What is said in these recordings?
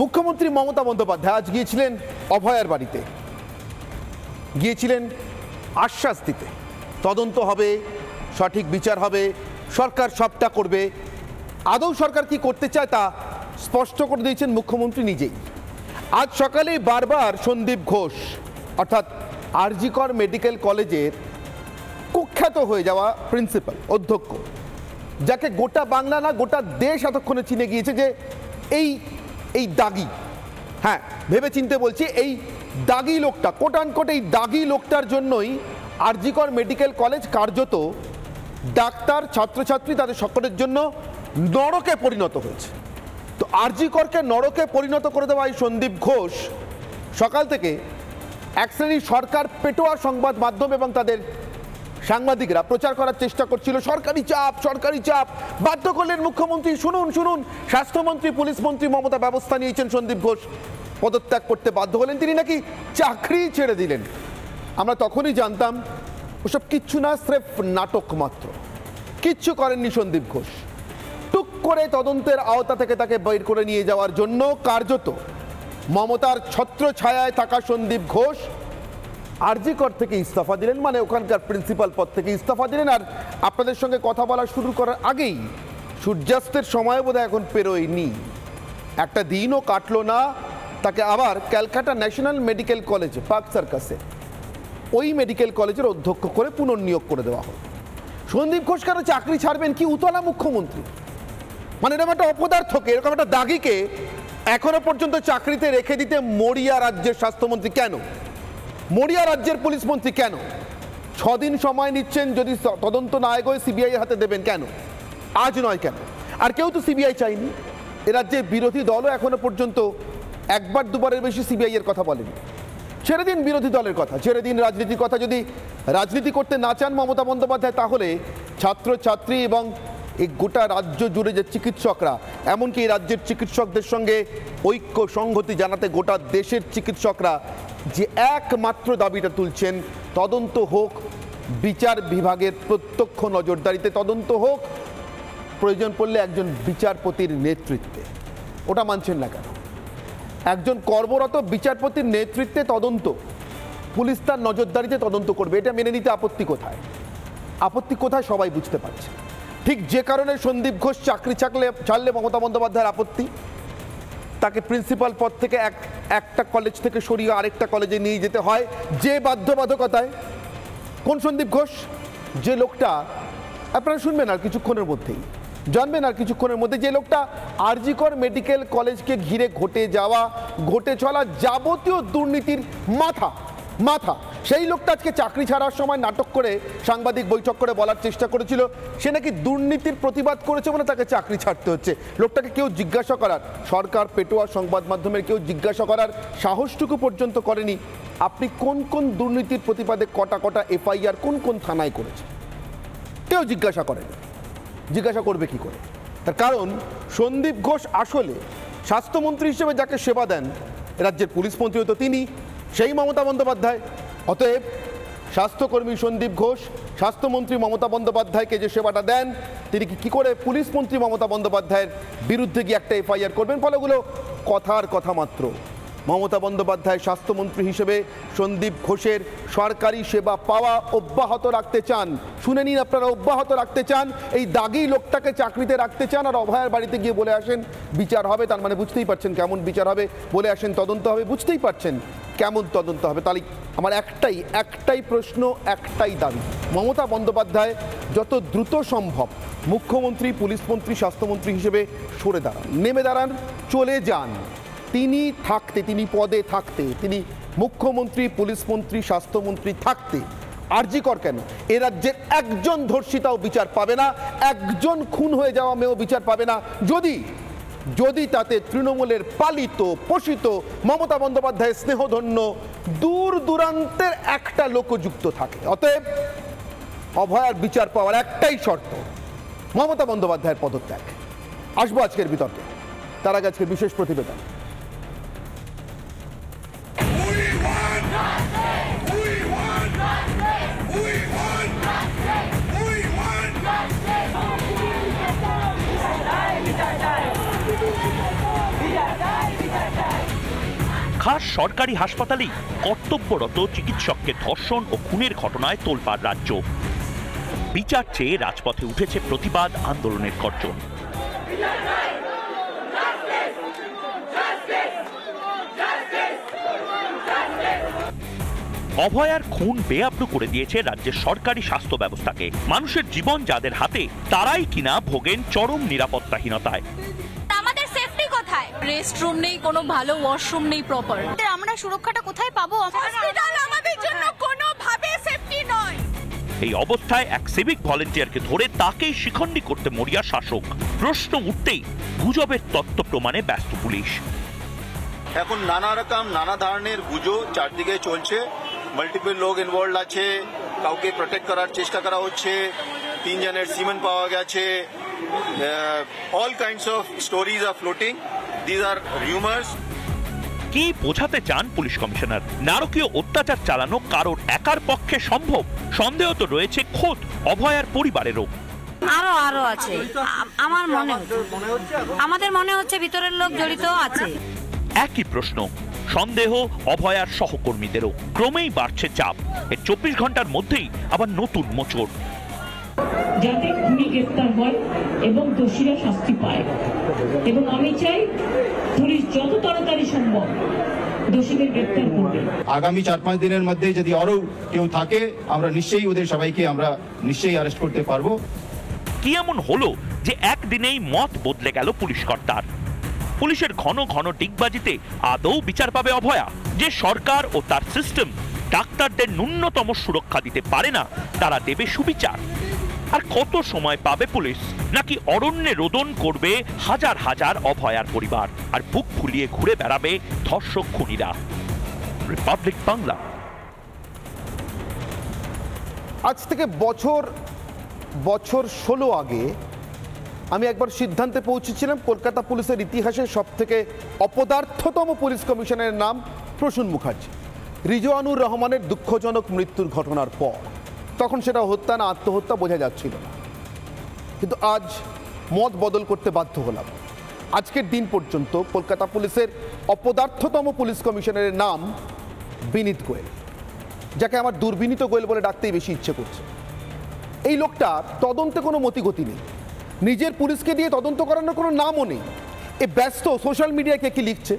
মুখ্যমন্ত্রী মমতা বন্দ্যোপাধ্যায় আজ গিয়েছিলেন অভয়ার বাড়িতে, গিয়েছিলেন আশ্বাস দিতে তদন্ত হবে, সঠিক বিচার হবে, সরকার সবটা করবে। আদৌ সরকার কি করতে চায় তা স্পষ্ট করে দিয়েছেন মুখ্যমন্ত্রী নিজেই। আজ সকালে বারবার সন্দীপ ঘোষ অর্থাৎ আরজিকর মেডিকেল কলেজের কুখ্যাত হয়ে যাওয়া প্রিন্সিপাল অধ্যক্ষ, যাকে গোটা বাংলা না গোটা দেশ এতক্ষণে চিনে গিয়েছে যে এই দাগি, হ্যাঁ ভেবে চিনতে বলছি, এই দাগি লোকটা, কোট আনকোট এই দাগি লোকটার জন্যই আরজিকর মেডিকেল কলেজ কার্যত ডাক্তার, ছাত্রছাত্রী তাদের সকলের জন্য নরকে পরিণত হয়েছে। তো আরজিকরকে নরকে পরিণত করে দেওয়া এই সন্দীপ ঘোষ সকাল থেকে এক শ্রেণীর সরকার পেটোয়া সংবাদ মাধ্যম এবং তাদের সাংবাদিকরা প্রচার করার চেষ্টা করছিল সরকারি চাপ, সরকারি চাপ। বাধ্য করলেন মুখ্যমন্ত্রী, শুনুন শুনুন, স্বাস্থ্যমন্ত্রী, পুলিশ মন্ত্রী মমতা ব্যবস্থা নিয়েছেন, সন্দীপ ঘোষ পদত্যাগ করতে বাধ্য হলেন, তিনি নাকি চাকরি ছেড়ে দিলেন। আমরা তখনই জানতাম ওসব কিচ্ছু না, স্রেফ নাটক মাত্র। কিচ্ছু করেননি সন্দীপ ঘোষ। টুক করে তদন্তের আওতা থেকে তাকে বের করে নিয়ে যাওয়ার জন্য কার্যত মমতার ছত্র ছায়ায় থাকা সন্দীপ ঘোষ আরজিকর থেকে ইস্তফা দিলেন, মানে ওখানকার প্রিন্সিপাল পদ থেকে ইস্তফা দিলেন। আর আপনাদের সঙ্গে কথা বলা শুরু করার আগেই সূর্যাস্তের সময় বোধহয় এখন পেরোয়নি, একটা দিনও কাটলো না, তাকে আবার Calcutta National Medical College Park সার্কাসে ওই মেডিকেল কলেজের অধ্যক্ষ করে পুনর্নিয়োগ করে দেওয়া হলো। সন্দীপ ঘোষ কেন চাকরি ছাড়বেন? কি উতলা মুখ্যমন্ত্রী, মানে এরকম একটা অপদার্থকে, এরকম একটা দাগিকে এখনো পর্যন্ত চাকরিতে রেখে দিতে মরিয়া রাজ্যের স্বাস্থ্যমন্ত্রী কেন, মরিয়া রাজ্যের পুলিশ মন্ত্রী কেন 6 দিন সময় নিচ্ছেন, যদি তদন্ত না এগোয় সিবিআই হাতে দেবেন কেন, আজ নয় কেন? আর কেউ তো সিবিআই চাইনি, এ রাজ্যের বিরোধী দলও এখনো পর্যন্ত একবার দুবারের বেশি সিবিআই এর কথা বলেনি। ছেড়ে দিন বিরোধী দলের কথা, ছেড়ে দিন রাজনীতির কথা। যদি রাজনীতি করতে না চান মমতা বন্দ্যোপাধ্যায়, তাহলে ছাত্রছাত্রী এবং এই গোটা রাজ্য জুড়ে যে চিকিৎসকরা, এমনকি এই রাজ্যের চিকিৎসকদের সঙ্গে ঐক্য সংহতি জানাতে গোটা দেশের চিকিৎসকরা যে একমাত্র দাবিটা তুলছেন, তদন্ত হোক, বিচার বিভাগের প্রত্যক্ষ নজরদারিতে তদন্ত হোক, প্রয়োজন পড়লে একজন বিচারপতির নেতৃত্বে। ওটা মানছেন না কেন? একজন কর্মরত বিচারপতির নেতৃত্বে তদন্ত, পুলিশ তার নজরদারিতে তদন্ত করবে, এটা মেনে নিতে আপত্তি কোথায়? আপত্তি কোথায় সবাই বুঝতে পারছে। ঠিক যে কারণে সন্দীপ ঘোষ চাকরি ছাড়লে মমতা বন্দ্যোপাধ্যায়ের আপত্তি, তাকে প্রিন্সিপাল পদ থেকে একটা কলেজ থেকে সরিয়ে আরেকটা কলেজে নিয়ে যেতে হয় যে বাধ্যবাধকতায়। কোন সন্দীপ ঘোষ? যে লোকটা, আপনারা শুনবেন আর কিছুক্ষণের মধ্যেই, জানবেন আর কিছুক্ষণের মধ্যে, যে লোকটা আরজিকর মেডিকেল কলেজকে ঘিরে ঘটে চলা যাবতীয় দুর্নীতির মাথা, সেই লোকটা আজকে চাকরি ছাড়ার সময় নাটক করে সাংবাদিক বৈঠক করে বলার চেষ্টা করেছিল সে নাকি দুর্নীতির প্রতিবাদ করেছে বলে তাকে চাকরি ছাড়তে হচ্ছে। লোকটাকে কেউ জিজ্ঞাসা করার, সরকার পেটোয়া সংবাদ মাধ্যমের কেউ জিজ্ঞাসা করার সাহসটুকু পর্যন্ত করেনি আপনি কোন কোন দুর্নীতির প্রতিবাদে কটা এফআইআর কোন কোন থানায় করেছে, কেউ জিজ্ঞাসা করেনি। জিজ্ঞাসা করবে কি করে? তার কারণ সন্দীপ ঘোষ আসলে স্বাস্থ্যমন্ত্রী হিসেবে যাকে সেবা দেন, রাজ্যের পুলিশ মন্ত্রী তো তিনি, সেই মমতা বন্দ্যোপাধ্যায়। অতএব স্বাস্থ্যকর্মী সন্দীপ ঘোষ স্বাস্থ্যমন্ত্রী মমতা বন্দ্যোপাধ্যায়কে যে সেবাটা দেন, তিনি কি করে পুলিশ মন্ত্রী মমতা বন্দ্যোপাধ্যায়ের বিরুদ্ধে গিয়ে একটা এফআইআর করবেন? ফলে ওগুলো কথার কথা মাত্র। মমতা বন্দ্যোপাধ্যায় স্বাস্থ্যমন্ত্রী হিসেবে সন্দীপ ঘোষের সরকারি সেবা পাওয়া অব্যাহত রাখতে চান। শুনে নিন, আপনারা অব্যাহত রাখতে চান, এই দাগি লোকটাকে চাকরিতে রাখতে চান। আর অভয়ার বাড়িতে গিয়ে বলে আসেন বিচার হবে, তার মানে বুঝতেই পারছেন কেমন বিচার হবে। বলে আসেন তদন্ত হবে, বুঝতেই পারছেন কেমন তদন্ত হবে। তাহলে আমার একটাই প্রশ্ন, একটাই দাবি, মমতা বন্দ্যোপাধ্যায় যত দ্রুত সম্ভব মুখ্যমন্ত্রী, পুলিশ মন্ত্রী, স্বাস্থ্যমন্ত্রী হিসেবে সরে দাঁড়ান, নেমে দাঁড়ান, চলে যান। তিনি পদে থাকতে, তিনি মুখ্যমন্ত্রী, পুলিশ মন্ত্রী, স্বাস্থ্যমন্ত্রী থাকতে আরজিকর কেন এ রাজ্যের একজন ধর্ষিতাও বিচার পাবে না, একজন খুন হয়ে যাওয়া মেয়েও বিচার পাবে না, যদি তাতে তৃণমূলের পালিত পোষিত মমতা বন্দ্যোপাধ্যায়ের স্নেহধন্য দূর দূরান্তের একটা লোকযুক্ত থাকে। অতএব অভয়ার বিচার পাওয়ার একটাই শর্ত, মমতা বন্দ্যোপাধ্যায়ের পদত্যাগ। আসবো আজকের বিতর্কে, তার আগে আজকের বিশেষ প্রতিবেদন। খাস সরকারি হাসপাতালেই কর্তব্যরত চিকিৎসককে ধর্ষণ ও খুনের ঘটনায় তোলপাড় রাজ্য। বিচার চেয়ে রাজপথে উঠেছে প্রতিবাদ আন্দোলনের গর্জন। অভয়ার খুন বেআব্রু করে দিয়েছে রাজ্যের সরকারি স্বাস্থ্য ব্যবস্থাকে। মানুষের জীবন যাদের হাতে, তারাই কিনা ভোগেন চরম নিরাপত্তাহীনতায়। আমাদের সেফটি কোথায়? রেস্টরুম নেই, কোনো ভালো ওয়াশরুম নেই প্রপার। আমরা সুরক্ষাটা কোথায় পাবো? হসপিটাল আমাদের জন্য কোনোভাবে সেফটি নয়। এই অবস্থায় এক সিভিক ভলেন্টিয়ারকে ধরে তাকেই শিখণ্ডী করতে মরিয়া শাসক। প্রশ্ন উঠতেই গুজবের তত্ত্ব প্রমাণে ব্যস্ত পুলিশ। এখন নানা ধরনের গুজব চারদিকে চলছে। মাল্টিপল লোক ইনভলভ আছে, কাউকে প্রোটেক্ট করার চেষ্টা করা হচ্ছে, 3 জনের সিমেন পাওয়া গেছে। All kinds of stories are floating, this are rumours. কি বোঝাতে চান পুলিশ কমিশনার? নারকীয় অত্যাচার চালানো কারোর একার পক্ষে সম্ভব? সন্দেহ তো রয়েছে খোদ অভয়ার পরিবারেরও। আরো আছে, আমাদের মনে হচ্ছে ভিতরের লোক জড়িত আছে। একই প্রশ্ন, সন্দেহ অভয়ার সহকর্মীদেরও। ক্রমেই বাড়ছে চাপ। এর 24 ঘন্টার মধ্যেই আবার নতুন মোচড়। যাতে খুনি গ্রেপ্তার হয় এবং দোষীরা শাস্তি পায়, এবং আমি চাই পুলিশ যত তাড়াতাড়ি সম্ভব দোষীদের গ্রেপ্তার করবে। আগামী 4-5 দিনের মধ্যে যদি আরো কেউ থাকে, আমরা নিশ্চয়ই ওদের সবাইকে আমরা নিশ্চয়ই অ্যারেস্ট করতে পারবো। কি এমন হলো যে একদিনেই মত বদলে গেল পুলিশ কর্তার? পুলিশের ঘন ঘন ডিগবাজিতে আদৌ বিচার পাবে অভয়া? যে সরকার ও তার সিস্টেম ডাক্তারদের ন্যূনতম সুরক্ষা দিতে পারে না, তারা দেবে সুবিচার? আর কত সময় পাবে পুলিশ? নাকি অরণ্যে রোদন করবে হাজার হাজার অভয়ার পরিবার, আর বুক ফুলিয়ে ঘুরে বেড়াবে ধর্ষক খুনিরা? রিপাবলিক বাংলা। আজ থেকে বছর 16 আগে আমি একবার সিদ্ধান্তে পৌঁছেছিলাম কলকাতা পুলিশের ইতিহাসে সবথেকে অপদার্থতম পুলিশ কমিশনারের নাম প্রসূন মুখার্জি। রিজওয়ানুর রহমানের দুঃখজনক মৃত্যুর ঘটনার পর তখন সেটা হত্যা না আত্মহত্যা বোঝা যাচ্ছিল না, কিন্তু আজ মত বদল করতে বাধ্য হলাম। আজকের দিন পর্যন্ত কলকাতা পুলিশের অপদার্থতম পুলিশ কমিশনারের নাম বিনীত গোয়েল, যাকে আমার দুর্বিনীত গোয়েল বলে ডাকতেই বেশি ইচ্ছে করছে। এই লোকটা তদন্তে কোনো মতিগতি নেই, নিজের পুলিশকে দিয়ে তদন্ত করানোর কোনো নামও নেই। এ ব্যস্ত সোশ্যাল মিডিয়ায় কে কী লিখছে,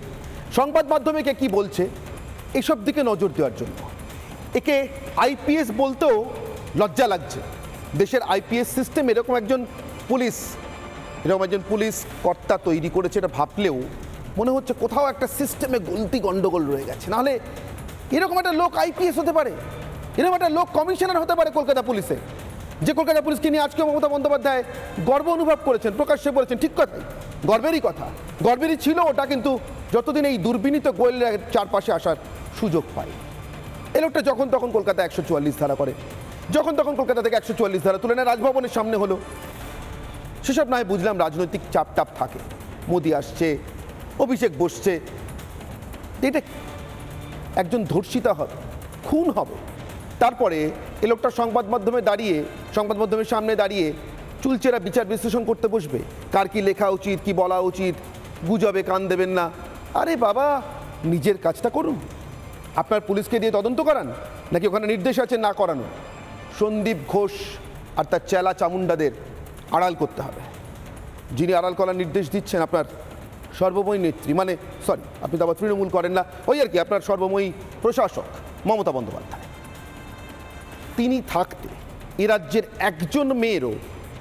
সংবাদ মাধ্যমে কে কী বলছে, এসব দিকে নজর দেওয়ার জন্য। একে আইপিএস বলতেও লজ্জা লাগছে। দেশের আইপিএস সিস্টেম এরকম একজন পুলিশ কর্তা তৈরি করেছে, এটা ভাবলেও মনে হচ্ছে কোথাও একটা সিস্টেমে গন্ডগোল রয়ে গেছে। নাহলে এরকম একটা লোক আইপিএস হতে পারে, এরকম একটা লোক কমিশনার হতে পারে কলকাতা পুলিশে, যে কলকাতা পুলিশকে নিয়ে আজকে মমতা বন্দ্যোপাধ্যায় গর্ব অনুভব করেছেন, প্রকাশ্যে বলেছেন। ঠিক কথাই, গর্বেরই কথা, গর্বেরই ছিল ওটা। কিন্তু যতদিন এই দুর্বিনীত গোয়েলের চারপাশে আসার সুযোগ পায়, এই লোকটা যখন তখন কলকাতা 144 ধারা করে, যখন তখন কলকাতা থেকে 144 ধারা তুলে নেয়। রাজভবনের সামনে হলো, সেসব নয় বুঝলাম রাজনৈতিক চাপ থাকে, মোদি আসছে, অভিষেক বসছে, এটা একজন ধর্ষিতা হবে, খুন হবে, তারপরে এ লোকটা সংবাদ মাধ্যমের সামনে দাঁড়িয়ে চুলচেরা বিচার বিশ্লেষণ করতে বসবে, কার কি লেখা উচিত, কি বলা উচিত, গুজবে কান দেবেন না। আরে বাবা, নিজের কাজটা করুন। আপনার পুলিশকে দিয়ে তদন্ত করান, নাকি ওখানে নির্দেশ আছে না করানো? সন্দীপ ঘোষ আর তার চেলা চামুন্ডাদের আড়াল করতে হবে। যিনি আড়াল করার নির্দেশ দিচ্ছেন আপনার সর্বময়ী নেত্রী, মানে সরি, আপনি তো আবার তৃণমূল করেন না, ওই আর কি, আপনার সর্বময়ী প্রশাসক মমতা বন্দ্যোপাধ্যায়। তিনি থাকতে এ রাজ্যের একজন মেয়েরও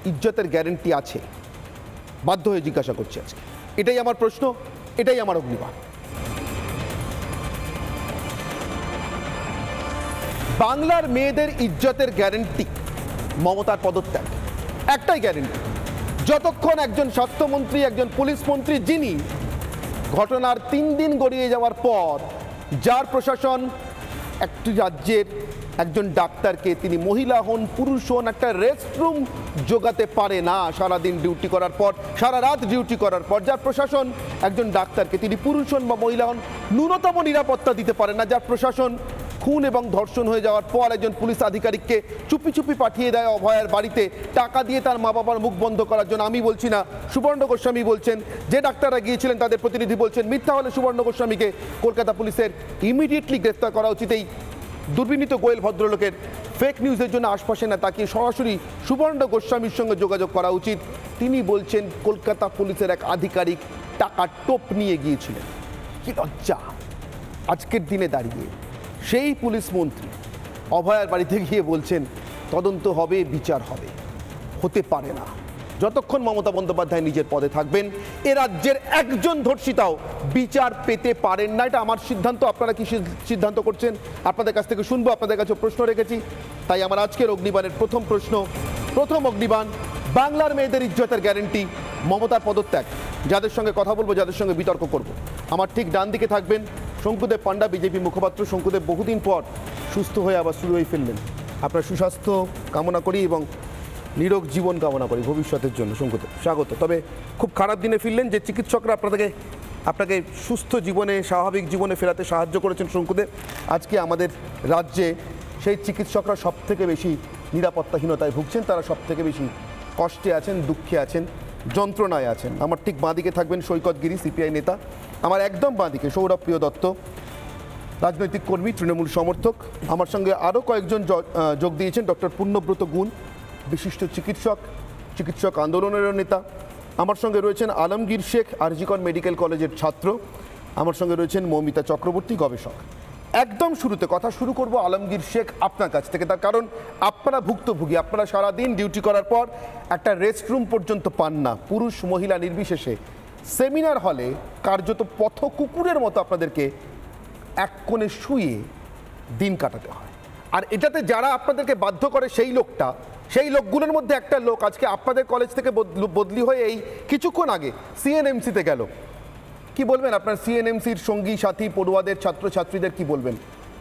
ইজ্জতের গ্যারেন্টি আছে? বাধ্য হয়ে জিজ্ঞাসা করছি আজকে। এটাই আমার প্রশ্ন, এটাই আমার অগ্নিবাণ। বাংলার মেয়েদের ইজ্জতের গ্যারেন্টি মমতার পদত্যাগ, একটাই গ্যারেন্টি। যতক্ষণ একজন স্বাস্থ্যমন্ত্রী, একজন পুলিশ মন্ত্রী, যিনি ঘটনার 3 দিন গড়িয়ে যাওয়ার পর যার প্রশাসন একটি রাজ্যের একজন ডাক্তারকে, তিনি মহিলা হন পুরুষ হন, একটা রেস্টরুম জোগাতে পারে না সারাদিন ডিউটি করার পর, সারা রাত ডিউটি করার পর, যার প্রশাসন একজন ডাক্তারকে, তিনি পুরুষ হন বা মহিলা হন, ন্যূনতম নিরাপত্তা দিতে পারে না, যার প্রশাসন খুন এবং ধর্ষণ হয়ে যাওয়ার পর একজন পুলিশ আধিকারিককে চুপি চুপি পাঠিয়ে দেয় অভয়ার বাড়িতে টাকা দিয়ে তার মা বাবার মুখ বন্ধ করার জন্য। আমি বলছি না, সুবর্ণ গোস্বামী বলছেন, যে ডাক্তাররা গিয়েছিলেন তাদের প্রতিনিধি বলছেন। মিথ্যা হলে সুবর্ণ গোস্বামীকে কলকাতা পুলিশের ইমিডিয়েটলি গ্রেফতার করা উচিত। এই দুর্বিনীত গোয়েল ভদ্রলোকের ফেক নিউজের জন্য আশপাশে না তাকিয়ে সরাসরি সুবর্ণ গোস্বামীর সঙ্গে যোগাযোগ করা উচিত। তিনি বলছেন কলকাতা পুলিশের এক আধিকারিক টাকা টোপ নিয়ে গিয়েছিলেন। কি লজ্জা! আজকের দিনে দাঁড়িয়ে সেই পুলিশ মন্ত্রী অভয়ার বাড়িতে গিয়ে বলছেন তদন্ত হবে, বিচার হবে। হতে পারে না। যতক্ষণ মমতা বন্দ্যোপাধ্যায় নিজের পদে থাকবেন এ রাজ্যের একজন ধর্ষিতাও বিচার পেতে পারেন না। এটা আমার সিদ্ধান্ত। আপনারা কি সিদ্ধান্ত করছেন আপনাদের কাছ থেকে শুনবো। আপনাদের কাছে প্রশ্ন রেখেছি, তাই আমার আজকের অগ্নিবাণের প্রথম প্রশ্ন, প্রথম অগ্নিবাণ, বাংলার মেয়েদের ইজ্জতের গ্যারেন্টি মমতার পদত্যাগ। যাদের সঙ্গে কথা বলবো, যাদের সঙ্গে বিতর্ক করব, আমার ঠিক ডান দিকে থাকবেন শঙ্কুদেব পাণ্ডা, বিজেপি মুখপাত্র। শঙ্কুদেব, বহুদিন পর সুস্থ হয়ে আবার শুরু হয়ে ফেললেন। আপনার সুস্বাস্থ্য কামনা করি এবং নিরোগ জীবন কামনা করি ভবিষ্যতের জন্য। শঙ্কুদেব, স্বাগত। তবে খুব খারাপ দিনে ফিরলেন, যে চিকিৎসকরা আপনাকে সুস্থ জীবনে, স্বাভাবিক জীবনে ফেরাতে সাহায্য করেছেন শঙ্কুদেব, আজকে আমাদের রাজ্যে সেই চিকিৎসকরা সব থেকে বেশি নিরাপত্তাহীনতায় ভুগছেন। তারা সব থেকে বেশি কষ্টে আছেন, দুঃখে আছেন, যন্ত্রণায় আছেন। আমার ঠিক বাঁদিকে থাকবেন সৈকত গিরি, সিপিআই নেতা। আমার একদম বাঁদিকে সৌরভ প্রিয় দত্ত, রাজনৈতিক কর্মী, তৃণমূল সমর্থক। আমার সঙ্গে আরও কয়েকজন যোগ দিয়েছেন। ডক্টর পূর্ণব্রত গুণ, বিশিষ্ট চিকিৎসক আন্দোলনেরও নেতা। আমার সঙ্গে রয়েছেন আলমগীর শেখ, আরজিকর মেডিকেল কলেজের ছাত্র। আমার সঙ্গে রয়েছেন মৌমিতা চক্রবর্তী, গবেষক। একদম শুরুতে কথা শুরু করব আলমগীর শেখ আপনার কাছ থেকে, তার কারণ আপনারা ভুক্তভোগী। আপনারা সারাদিন ডিউটি করার পর একটা রেস্টরুম পর্যন্ত পান না, পুরুষ মহিলা নির্বিশেষে। সেমিনার হলে কার্যত পথ কুকুরের মতো আপনাদেরকে এক কোণে শুয়ে দিন কাটাতে হয়। আর এটাতে যারা আপনাদেরকে বাধ্য করে সেই লোকগুলোর মধ্যে একটা লোক আজকে আপনাদের কলেজ থেকে বদলি হয়ে এই কিছুক্ষণ আগে সিএনএমসিতে গেল। কি বলবেন আপনার সিএনএমসির সঙ্গী সাথী পড়ুয়াদের, ছাত্রছাত্রীদের কি বলবেন?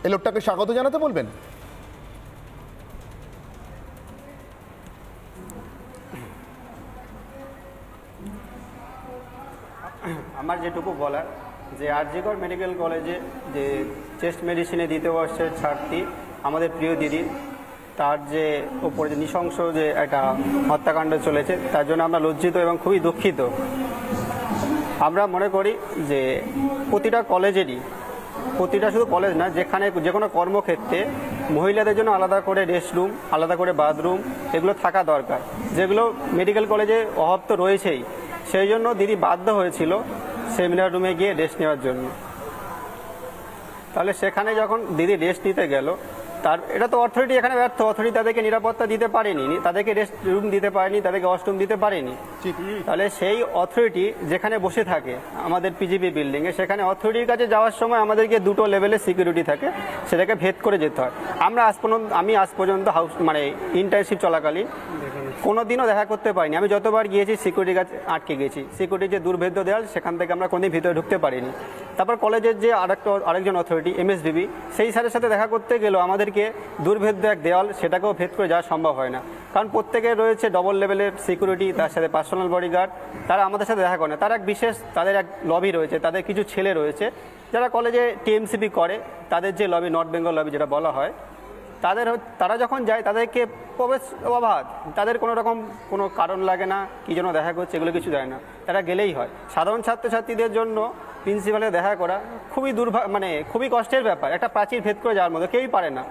এই লোকটাকে স্বাগত জানাতে বলবেন? আমার যেটুকু বলার, যে আরজিকর মেডিকেল কলেজে যে চেস্ট মেডিসিনে দ্বিতীয় বর্ষের ছাত্রী আমাদের প্রিয় দিদি, তার যে ওপরে যে নৃশংস যে একটা হত্যাকাণ্ড চলেছে, তার জন্য আমরা লজ্জিত এবং খুবই দুঃখিত। আমরা মনে করি যে প্রতিটা কলেজেরই, প্রতিটা শুধু কলেজ না, যেখানে যে কোনো কর্মক্ষেত্রে মহিলাদের জন্য আলাদা করে রেস্টরুম, আলাদা করে বাথরুম এগুলো থাকা দরকার, যেগুলো মেডিকেল কলেজে অভাব তো রয়েছেই। সেই জন্য দিদি বাধ্য হয়েছিল সেমিনার রুমে গিয়ে রেস্ট নেওয়ার জন্য। তাহলে সেখানে যখন দিদি রেস্ট নিতে গেল, এটা তো অথরিটি এখানে ব্যর্থ। অথরিটি তাদেরকে নিরাপত্তা দিতে পারেনি, তাদেরকে রেস্ট রুম দিতে পারেনি, তাদেরকে ওয়াশরুম দিতে পারেনি। তাহলে সেই অথরিটি যেখানে বসে থাকে আমাদের পিজিপি বিল্ডিংয়ে, সেখানে অথরিটির কাছে যাওয়ার সময় আমাদেরকে দুটো লেভেলের সিকিউরিটি থাকে, সেটাকে ভেদ করে যেতে হয়। আমি আজ পর্যন্ত ইন্টার্নশিপ চলাকালীন কোনো দিনও দেখা করতে পারিনি। আমি যতবার গিয়েছি সিকিউরিটির কাছে আটকে গেছি। সিকিউরিটির যে দুর্ভেদ্য দেয়াল, সেখান থেকে আমরা কোনোদিন ভিতরে ঢুকতে পারিনি। তারপর কলেজের যে আরেকজন অথরিটি এমএসডিবি, সেই স্যারের সাথে দেখা করতে গেলেও আমাদেরকে দুর্ভেদ্য এক দেওয়াল, সেটাকেও ভেদ করে যাওয়া সম্ভব হয় না। কারণ প্রত্যেকের রয়েছে ডবল লেভেলের সিকিউরিটি, তার সাথে পার্সোনাল বডিগার্ড। তারা আমাদের সাথে দেখা করে না। তার তাদের এক লবি রয়েছে, তাদের কিছু ছেলে রয়েছে যারা কলেজে টিএমসিপি করে, তাদের যে লবি, নর্থ বেঙ্গল লবি যেটা বলা হয়, তারা যখন যায় তাদেরকে প্রবেশ অবাধ, তাদের কোনো কারণ লাগে না, কি জন্য দেখা করছে এগুলো কিছু দেয় না, তারা গেলেই হয়। সাধারণ ছাত্রছাত্রীদের জন্য প্রিন্সিপালের দেখা করা খুবই খুবই কষ্টের ব্যাপার। একটা প্রাচীর ভেদ করে যাওয়ার মতো কেউই পারে না।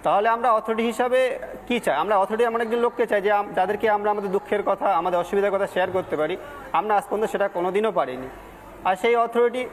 তাহলে আমরা অথরিটি হিসাবে কি চাই? আমরা অথরিটি এমন একজন লোককে চাই যে যাদেরকে আমরা আমাদের দুঃখের কথা, আমাদের অসুবিধার কথা শেয়ার করতে পারি। আমরা আজ পর্যন্ত সেটা কোনোদিনও পারিনি। আর সেই অথরিটি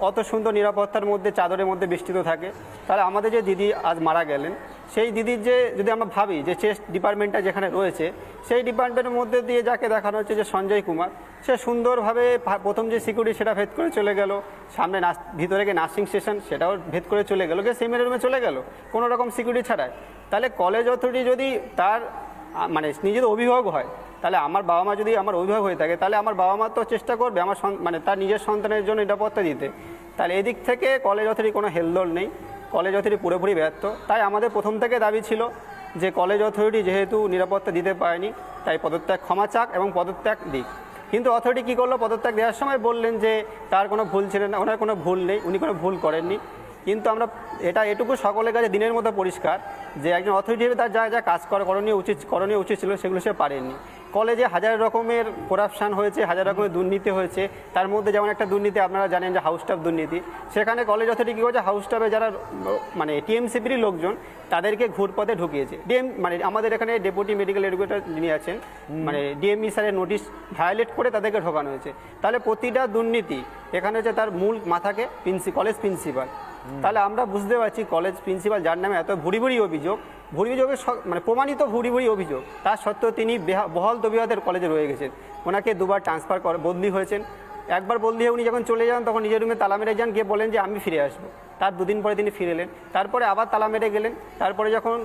অত সুন্দর নিরাপত্তার মধ্যে, চাদরের মধ্যে বেষ্টিত থাকে। তাহলে আমাদের যে দিদি আজ মারা গেলেন, সেই দিদির যে, যদি আমরা ভাবি যে চেস্ট ডিপার্টমেন্টটা যেখানে রয়েছে, সেই ডিপার্টমেন্টের মধ্যে দিয়ে যাকে দেখানো হচ্ছে যে সঞ্জয় কুমার, সে সুন্দরভাবে প্রথম যে সিকিউরিটি সেটা ভেদ করে চলে গেল, সামনে ভিতরে গিয়ে নার্সিং স্টেশন সেটাও ভেদ করে চলে গেল, গিয়ে সেমিনার রুমে চলে গেল কোনো রকম সিকিউরিটি ছাড়াই। তাহলে কলেজ অথরিটি যদি তার নিজের অভিভাবক হয়, তাহলে আমার বাবা মা যদি আমার অভিভাবক হয়ে থাকে, তাহলে আমার বাবা মা তো চেষ্টা করবে আমার তার নিজের সন্তানের জন্য নিরাপত্তা দিতে। তাহলে এদিক থেকে কলেজ অথরিটি কোনো হেলদোল নেই, কলেজ অথরিটি পুরোপুরি ব্যর্থ। তাই আমাদের প্রথম থেকে দাবি ছিল যে কলেজ অথরিটি যেহেতু নিরাপত্তা দিতে পারেনি, তাই পদত্যাগ ক্ষমা চাক এবং পদত্যাগ দিক। কিন্তু অথরিটি কী করলো, পদত্যাগ দেওয়ার সময় বললেন যে তার কোনো ভুল ছিল না, ওনার কোনো ভুল নেই, উনি কোনো ভুল করেননি। কিন্তু আমরা এটুকু সকলের কাছে দিনের মতো পরিষ্কার যে একজন অথরিটি হিসেবে তার যা যা কাজ করণীয় উচিত ছিল সেগুলো সে পারেনি। কলেজে হাজার রকমের করাপশান হয়েছে, হাজার রকমের দুর্নীতি হয়েছে। তার মধ্যে যেমন একটা দুর্নীতি আপনারা জানেন যে হাউস স্টাফ দুর্নীতি। সেখানে কলেজ অথরিটি কী করেছে, হাউস স্টাফে যারা মানে টিএমসিপির লোকজন তাদেরকে ঘুরপথে ঢুকিয়েছে। মানে আমাদের এখানে ডেপুটি মেডিকেল এডুকেটর যিনি আছেন, মানে ডিএমই স্যারের নোটিশ ভায়োলেট করে তাদেরকে ঢোকানো হয়েছে। তাহলে প্রতিটা দুর্নীতি এখানে হচ্ছে তার মূল মাথাকে কলেজ প্রিন্সিপাল। তাহলে আমরা বুঝতে পারছি কলেজ প্রিন্সিপাল যার নামে এত ভুরি অভিযোগের মানে প্রমাণিত ভুরি অভিযোগ, তার সত্ত্বেও তিনি বহাল তবিয়তের কলেজে রয়ে গেছেন। ওনাকে দুবার ট্রান্সফার বদলি হয়েছেন। একবার বদলি হয়ে উনি যখন চলে যান তখন নিজের রুমে তালা মেরে যান, গিয়ে বলেন যে আমি ফিরে আসবো। তার দুদিন পরে তিনি ফিরে এলেন, তারপরে আবার তালা মেরে গেলেন। তারপরে যখন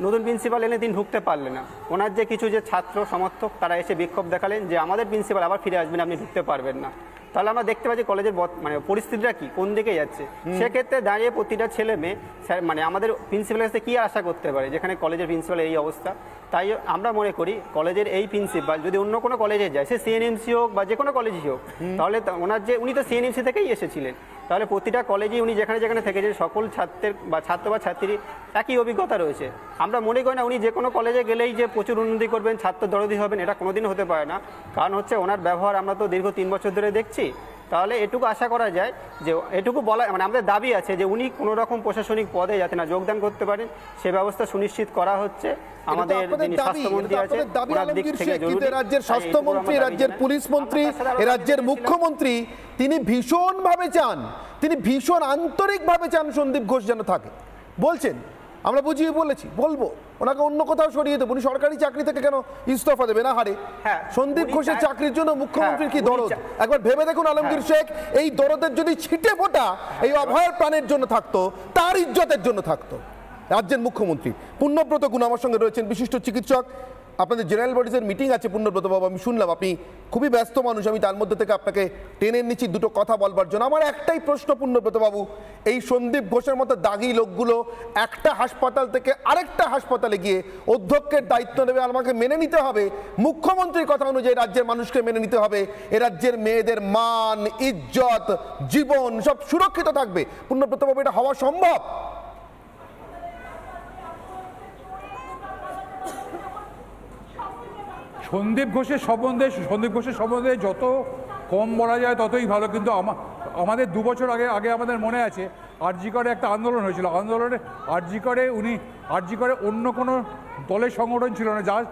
নতুন প্রিন্সিপাল এলেন তিনি ঢুকতে পারলেন না। ওনার যে কিছু যে ছাত্র সমর্থক তারা এসে বিক্ষোভ দেখালেন যে আমাদের প্রিন্সিপাল আবার ফিরে আসবেন, আপনি ঢুকতে পারবেন না। তাহলে আমরা দেখতে পাচ্ছি কলেজের মানে পরিস্থিতিটা কি, কোন দিকে যাচ্ছে। সেক্ষেত্রে দাঁড়িয়ে প্রতিটা ছেলে মেয়ে মানে আমাদের প্রিন্সিপালের কাছে কী আশা করতে পারে যেখানে কলেজের প্রিন্সিপাল এই অবস্থা। তাই আমরা মনে করি কলেজের এই প্রিন্সিপাল যদি অন্য কোনো কলেজে যায়, সে সিএনএমসি হোক বা যে কোনো কলেজই হোক, তাহলে উনি তো সিএনএমসি থেকেই এসেছিলেন। তাহলে প্রতিটা কলেজেই উনি যেখানে থেকেছেন সকল ছাত্রের বা ছাত্র বা ছাত্রী একই অভিজ্ঞতা রয়েছে। আমরা মনে করি না উনি যে কোনো কলেজে গেলেই যে প্রচুর উন্নতি করবেন, ছাত্র দরদি হবেন, এটা কোনোদিনও হতে পারে না। কারণ হচ্ছে ওনার ব্যবহার আমরা তো দীর্ঘ 3 বছর ধরে দেখছি। তাহলে এটুকু আশা করা যায় যে এটুকু বলা মানে আমাদের দাবি আছে যে উনি কোনো রকম প্রশাসনিক পদে যাতে না যোগদান করতে পারেন সে ব্যবস্থা সুনিশ্চিত করা হচ্ছে। আমাদের যিনি স্বাস্থ্যমন্ত্রী আছে ওনার দিক থেকে জরুরি। রাজ্যের স্বাস্থ্যমন্ত্রী, রাজ্যের পুলিশ মন্ত্রী, রাজ্যের মুখ্যমন্ত্রী তিনি ভীষণভাবে চান, তিনি ভীষণ আন্তরিকভাবে চান সন্দীপ ঘোষ যেন থাকে। বলছেন আমরা বুঝিয়ে বলবো ওনাকে অন্য কোথাও সরিয়ে দেবো, উনি সরকারি চাকরি থেকে কেন ইস্তফা দেবে না হারে। সন্দীপ ঘোষের চাকরির জন্য মুখ্যমন্ত্রীর কি দরদ, একবার ভেবে দেখুন আলমগীর শেখ। এই দরদের যদি ছিটে ফোটা এই অভয়ের প্রাণের জন্য থাকতো, তার ইজ্জতের জন্য থাকতো। রাজ্যের মুখ্যমন্ত্রী পুণ্যব্রত গুণ আমার সঙ্গে রয়েছেন, বিশিষ্ট চিকিৎসক। আপনাদের জেনারেল বডিজের মিটিং আছে পুণ্যব্রত বাবু, আমি শুনলাম আপনি খুবই ব্যস্ত মানুষ, আমি তার মধ্যে থেকে আপনাকে টেনে নিচ্ছি দুটো কথা বলবার জন্য। আমার একটাই প্রশ্ন পুণ্যব্রত বাবু, এই সন্দীপ ঘোষের মতো দাগি লোকগুলো একটা হাসপাতাল থেকে আরেকটা হাসপাতালে গিয়ে অধ্যক্ষের দায়িত্ব নেবে, আমাকে মেনে নিতে হবে মুখ্যমন্ত্রীর কথা অনুযায়ী, রাজ্যের মানুষকে মেনে নিতে হবে, এ রাজ্যের মেয়েদের মান ইজ্জত জীবন সব সুরক্ষিত থাকবে। পুণ্যব্রত বাবু এটা হওয়া সম্ভব? সন্দীপ ঘোষের সম্বন্ধে যত কম বলা যায় ততই ভালো। কিন্তু আমাদের 2 বছর আগে আমাদের মনে আছে আরজি করে একটা আন্দোলন হয়েছিল। আন্দোলনে আরজি করে অন্য কোনো দলের সংগঠন ছিল না, যার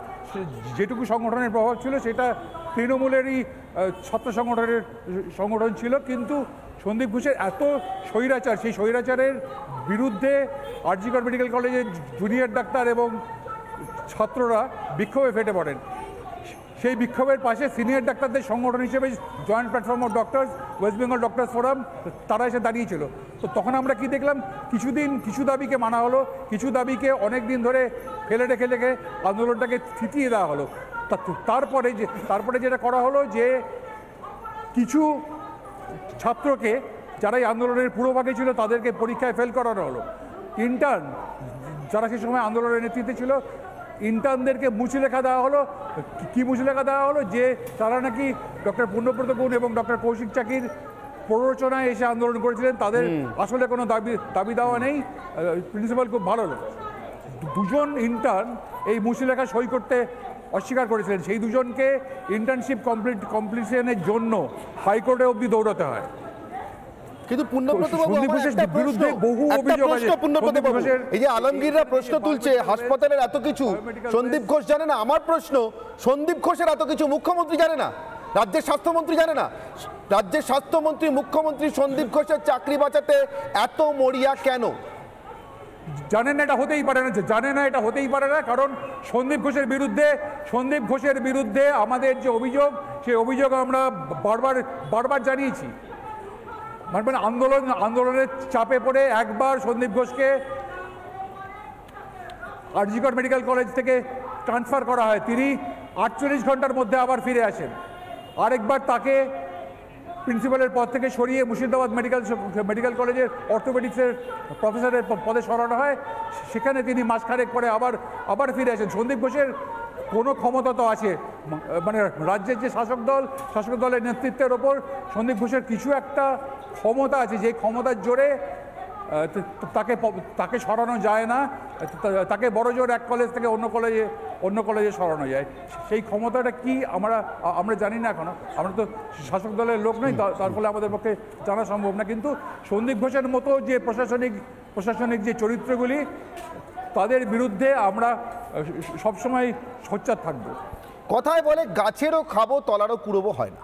যেটুকু সংগঠনের প্রভাব ছিল সেটা তৃণমূলেরই ছাত্র সংগঠন ছিল। কিন্তু সন্দীপ ঘোষের এত স্বৈরাচার, সেই স্বৈরাচারের বিরুদ্ধে আরজি কর মেডিকেল কলেজের জুনিয়র ডাক্তার এবং ছাত্ররা বিক্ষোভে ফেটে পড়েন। সেই বিক্ষোভের পাশে সিনিয়র ডাক্তারদের সংগঠন হিসেবে joint platform of doctors, West Bengal doctors forum, তারা এসে দাঁড়িয়েছিল। তো তখন আমরা কি দেখলাম, কিছু দাবিকে মানা হলো, কিছু দাবিকে অনেক দিন ধরে ফেলে রেখে আন্দোলনটাকে থিতিয়ে দেওয়া হলো। তারপরে যেটা করা হলো যে কিছু ছাত্রকে যারা এই আন্দোলনের পুরোভাগে ছিল তাদেরকে পরীক্ষায় ফেল করানো হলো। ইন্টার্ন যারা সেই সময় আন্দোলনের নেতৃত্বে ছিল, ইন্টার্নদেরকে মুচলেখা দেওয়া হলো। কি মুচলেখা দেওয়া হলো? যে তারা নাকি ডক্টর পুণ্যব্রত গুণ এবং ডক্টর কৌশিক চাকির প্ররোচনায় এসে আন্দোলন করেছিলেন, তাদের আসলে কোনো দাবি দেওয়া নেই। প্রিন্সিপাল খুব ভালো লোক। 2জন ইন্টার্ন এই মুচলেখা সই করতে অস্বীকার করেছিলেন। সেই 2জনকে ইন্টার্নশিপ কমপ্লিশনের জন্য হাইকোর্টে অবধি দৌড়াতে হয়। কিন্তু এই যে আলমগীররা প্রশ্ন তুলছে হাসপাতালের এত কিছু সন্দীপ ঘোষ জানে না, আমার প্রশ্ন সন্দীপ ঘোষের এত কিছু মুখ্যমন্ত্রী জানে না, রাজ্যের স্বাস্থ্যমন্ত্রী জানে না? রাজ্যের স্বাস্থ্যমন্ত্রী মুখ্যমন্ত্রী সন্দীপ ঘোষের চাকরি বাঁচাতে এত মরিয়া কেন? জানেন না, এটা হতেই পারে না। কারণ সন্দীপ ঘোষের বিরুদ্ধে আমাদের যে অভিযোগ, সেই অভিযোগ আমরা বারবার জানিয়েছি। মানে আন্দোলনের চাপে পড়ে একবার সন্দীপ ঘোষকে আরজি কর মেডিকেল কলেজ থেকে ট্রান্সফার করা হয়, তিনি 48 ঘন্টার মধ্যে আবার ফিরে আসেন। আরেকবার তাকে প্রিন্সিপালের পদ থেকে সরিয়ে মুর্শিদাবাদ মেডিকেল কলেজের অর্থোপেডিক্সের প্রফেসরের পদে সরানো হয়, সেখানে তিনি মাসখানেক পরে আবার ফিরে আসেন। সন্দীপ ঘোষের কোনো ক্ষমতা তো আছে, মানে রাজ্যের যে শাসক দলের নেতৃত্বের ওপর সন্দীপ ঘোষের কিছু একটা ক্ষমতা আছে, যে ক্ষমতার জোরে তাকে সরানো যায় না, তাকে বড় জোর এক কলেজ থেকে অন্য কলেজে সরানো যায়। সেই ক্ষমতাটা কি আমরা জানি না এখনো, আমরা তো শাসক দলের লোক নই, তার ফলে আমাদের পক্ষে জানা সম্ভব না। কিন্তু সন্দীপ ঘোষের মতো যে প্রশাসনিক যে চরিত্রগুলি, তাদের বিরুদ্ধে আমরা সবসময় সোচ্চার থাকবো। কথায় বলে গাছেরও খাবো তলারও কুড়োবো হয় না।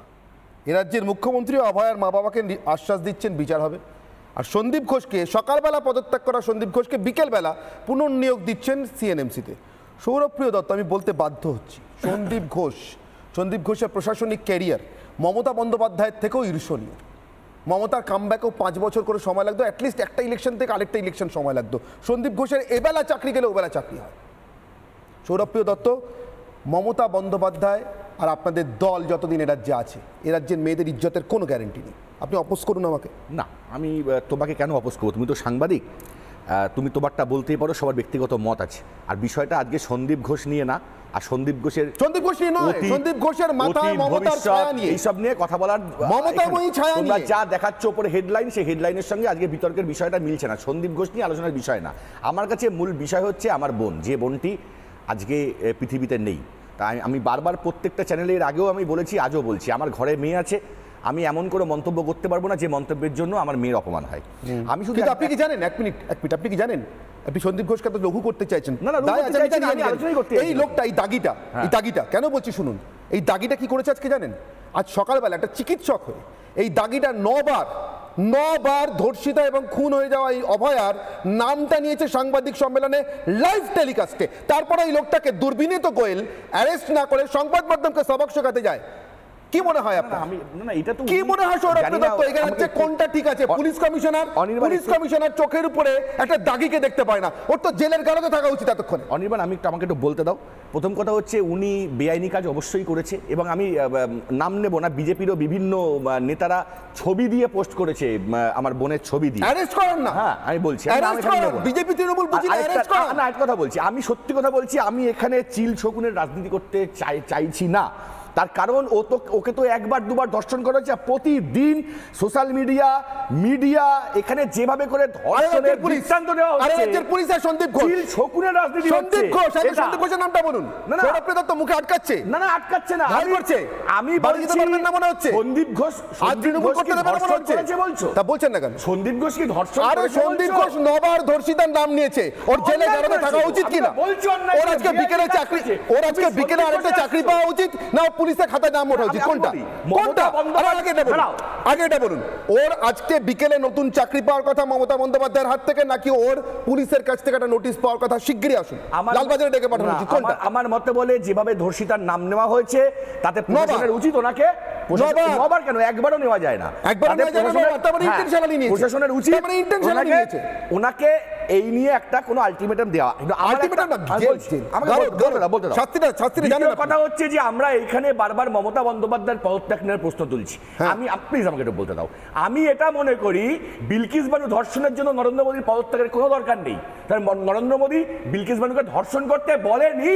এ রাজ্যের মুখ্যমন্ত্রী অভয়ার মা বাবাকে আশ্বাস দিচ্ছেন বিচার হবে, আর সন্দীপ ঘোষকে সকালবেলা পদত্যাগ করা সন্দীপ ঘোষকে বিকেলবেলা পুনর্নিয়োগ দিচ্ছেন সিএনএমসিতে। সৌরভপ্রিয় দত্ত, আমি বলতে বাধ্য হচ্ছি, সন্দীপ ঘোষের প্রশাসনিক ক্যারিয়ার মমতা বন্দ্যোপাধ্যায়ের থেকেও ঈর্ষণীয়। মমতার কামব্যাকেও 5 বছর করে সময় লাগতো, অ্যাটলিস্ট একটা ইলেকশন থেকে আরেকটা ইলেকশন সময় লাগতো। সন্দীপ ঘোষের এবেলা চাকরি গেলে ওবেলা চাকরি হয়। সৌরভপ্রিয় দত্ত, মমতা বন্দ্যোপাধ্যায় আর আপনাদের দল যতদিন এ রাজ্যে আছে, এ রাজ্যের মেয়েদের ইজ্জতের কোনো গ্যারেন্টি নেই। আপনি অপোজ করুন আমাকে। না, আমি তোমাকে কেন অপোজ করবো? তুমি তো সাংবাদিক, তুমি তোমারটা বলতেই পারো, সবার ব্যক্তিগত মত আছে। আর বিষয়টা আজকে সন্দীপ ঘোষ নিয়ে না, আর সন্দীপ ঘোষ নিয়ে নয়, সন্দীপ ঘোষের মাথায় মমতার ছায়া নিয়ে, এইসব নিয়ে কথা বলার, মমতাময়ী ছায়া নিয়ে যা দেখাচ্ছ উপরে হেডলাইন, সেই হেডলাইনের সঙ্গে আজকে বিতর্কের বিষয়টা মিলছে না। সন্দীপ ঘোষ নিয়ে আলোচনার বিষয় না। আমার কাছে মূল বিষয় হচ্ছে আমার বোন, যে বোনটি আজকে পৃথিবীতে নেই। তাই আমি বারবার প্রত্যেকটা চ্যানেলের আগেও আমি বলেছি, আজও বলছি, আমার ঘরে মেয়ে আছে, আমি এমন করে মন্তব্য করতে পারবো না যে মন্তব্যের জন্য আমার মেয়ের অপমান হয়। আমি শুধু, আপনি কি জানেন, এক মিনিট আপনি কি জানেন, আপনি সন্দীপ ঘোষকে তো লঘু করতে চাইছেন। না, এই লোকটা, এই দাগিটা কেন বলছি শুনুন। এই দাগিটা কি করেছে আজকে জানেন? আজ সকালবেলা একটা চিকিৎসক হয়ে এই দাগিটা 9 বার ধর্ষিতা এবং খুন হয়ে যাওয়া এই অভয়ার নামটা নিয়েছে সাংবাদিক সম্মেলনে লাইভ টেলিকাস্টে। তারপরে এই লোকটাকে দুর্বিনীত গোয়েল অ্যারেস্ট না করে সংবাদ মাধ্যমকে সবক শেখাতে যায়। কি মনে হয় আপনার? কি মনে হয় সৌরভ দত্ত, এখানে হচ্ছে কোনটা ঠিক আছে? পুলিশ কমিশনার চোখের উপরে একটা দাগিকে দেখতে পায় না, ওর তো জেলের গাড়িতে থাকা উচিত এতক্ষণে। অনির্বাণ, আমাকে একটু বলতে দাও। প্রথম কথা হচ্ছে, উনি বেআইনি কাজ অবশ্যই করেছে, এবং আমি নাম নেব না, বিজেপিরও বিভিন্ন নেতারা ছবি দিয়ে পোস্ট করেছে, আমার বোনের ছবি দিয়ে। অ্যারেস্ট করেন না? হ্যাঁ, আমি বলছি বিজেপি তৃণমূল বুঝি না, অ্যারেস্ট করেন না। এক কথা বলছি, আমি সত্যি কথা বলছি, আমি এখানে চিল শকুনের রাজনীতি করতে চাইছি না। তার কারণ ওকে তো একবার দুবার ধর্ষণ করা হচ্ছে, প্রতিদিন সোশ্যাল মিডিয়া এখানে যেভাবে করে ধর্ষণের দৃষ্টান্ত দেওয়া হচ্ছে। পুলিশ আর সন্দীপ ঘোষ, শকুনের রাজনীতি, সন্দীপ ঘোষের নামটা বলুন। সৌরভ দত্ত মুখে আটকাচ্ছে না, আটকাচ্ছে না, আমি বলছি না, মনে হচ্ছে সন্দীপ ঘোষ তৃণমূল করতে দেবে না মনে হচ্ছে, বলছো তা বলছেন না কেন? সন্দীপ ঘোষ কি ধর্ষণ? আরে সন্দীপ ঘোষ 9 বার ধর্ষিতার নাম নিয়েছে, ওর জেলে গাড়িতে থাকা উচিত কিনা? ওর আজকে বিকেলে আরেকটা চাকরি পাওয়া উচিত না, পুলিশের খাতায় নাম ওঠা উচিত? কোনটা? আগে এটা বলুন। ওর আজকে বিকেলে নতুন চাকরি পাওয়ার কথা মমতা বন্দ্যোপাধ্যায়ের হাত থেকে, নাকি ওর পুলিশের কাছ থেকে একটা নোটিশ পাওয়ার কথা? শিগগিরই আসুন, লালবাজারে ডেকে পাঠানো উচিত। কোনটা? আমার মতে বলে যেভাবে ধর্ষিতার নাম নেওয়া হয়েছে, তাতে প্রশাসনের উচিত ওনাকে, নবার কেন, একবারও নেওয়া যায় না, প্রশাসনের উচিত ওনাকে এই নিয়ে একটা কোনো আলটিমেটাম দেওয়া। কথা হচ্ছে যে আমরা এখানে বারবার মমতা বন্দ্যোপাধ্যায়ের পদত্যাগ নিয়ে প্রশ্ন তুলছি। প্লিজ আমাকে একটু বলতে দাও। আমি এটা মনে করি, বিলকিস বানু ধর্ষণের জন্য নরেন্দ্র মোদীর পদত্যাগের কোনো দরকার নেই। নরেন্দ্র মোদী বিলকিস বানুকে ধর্ষণ করতে বলেনি,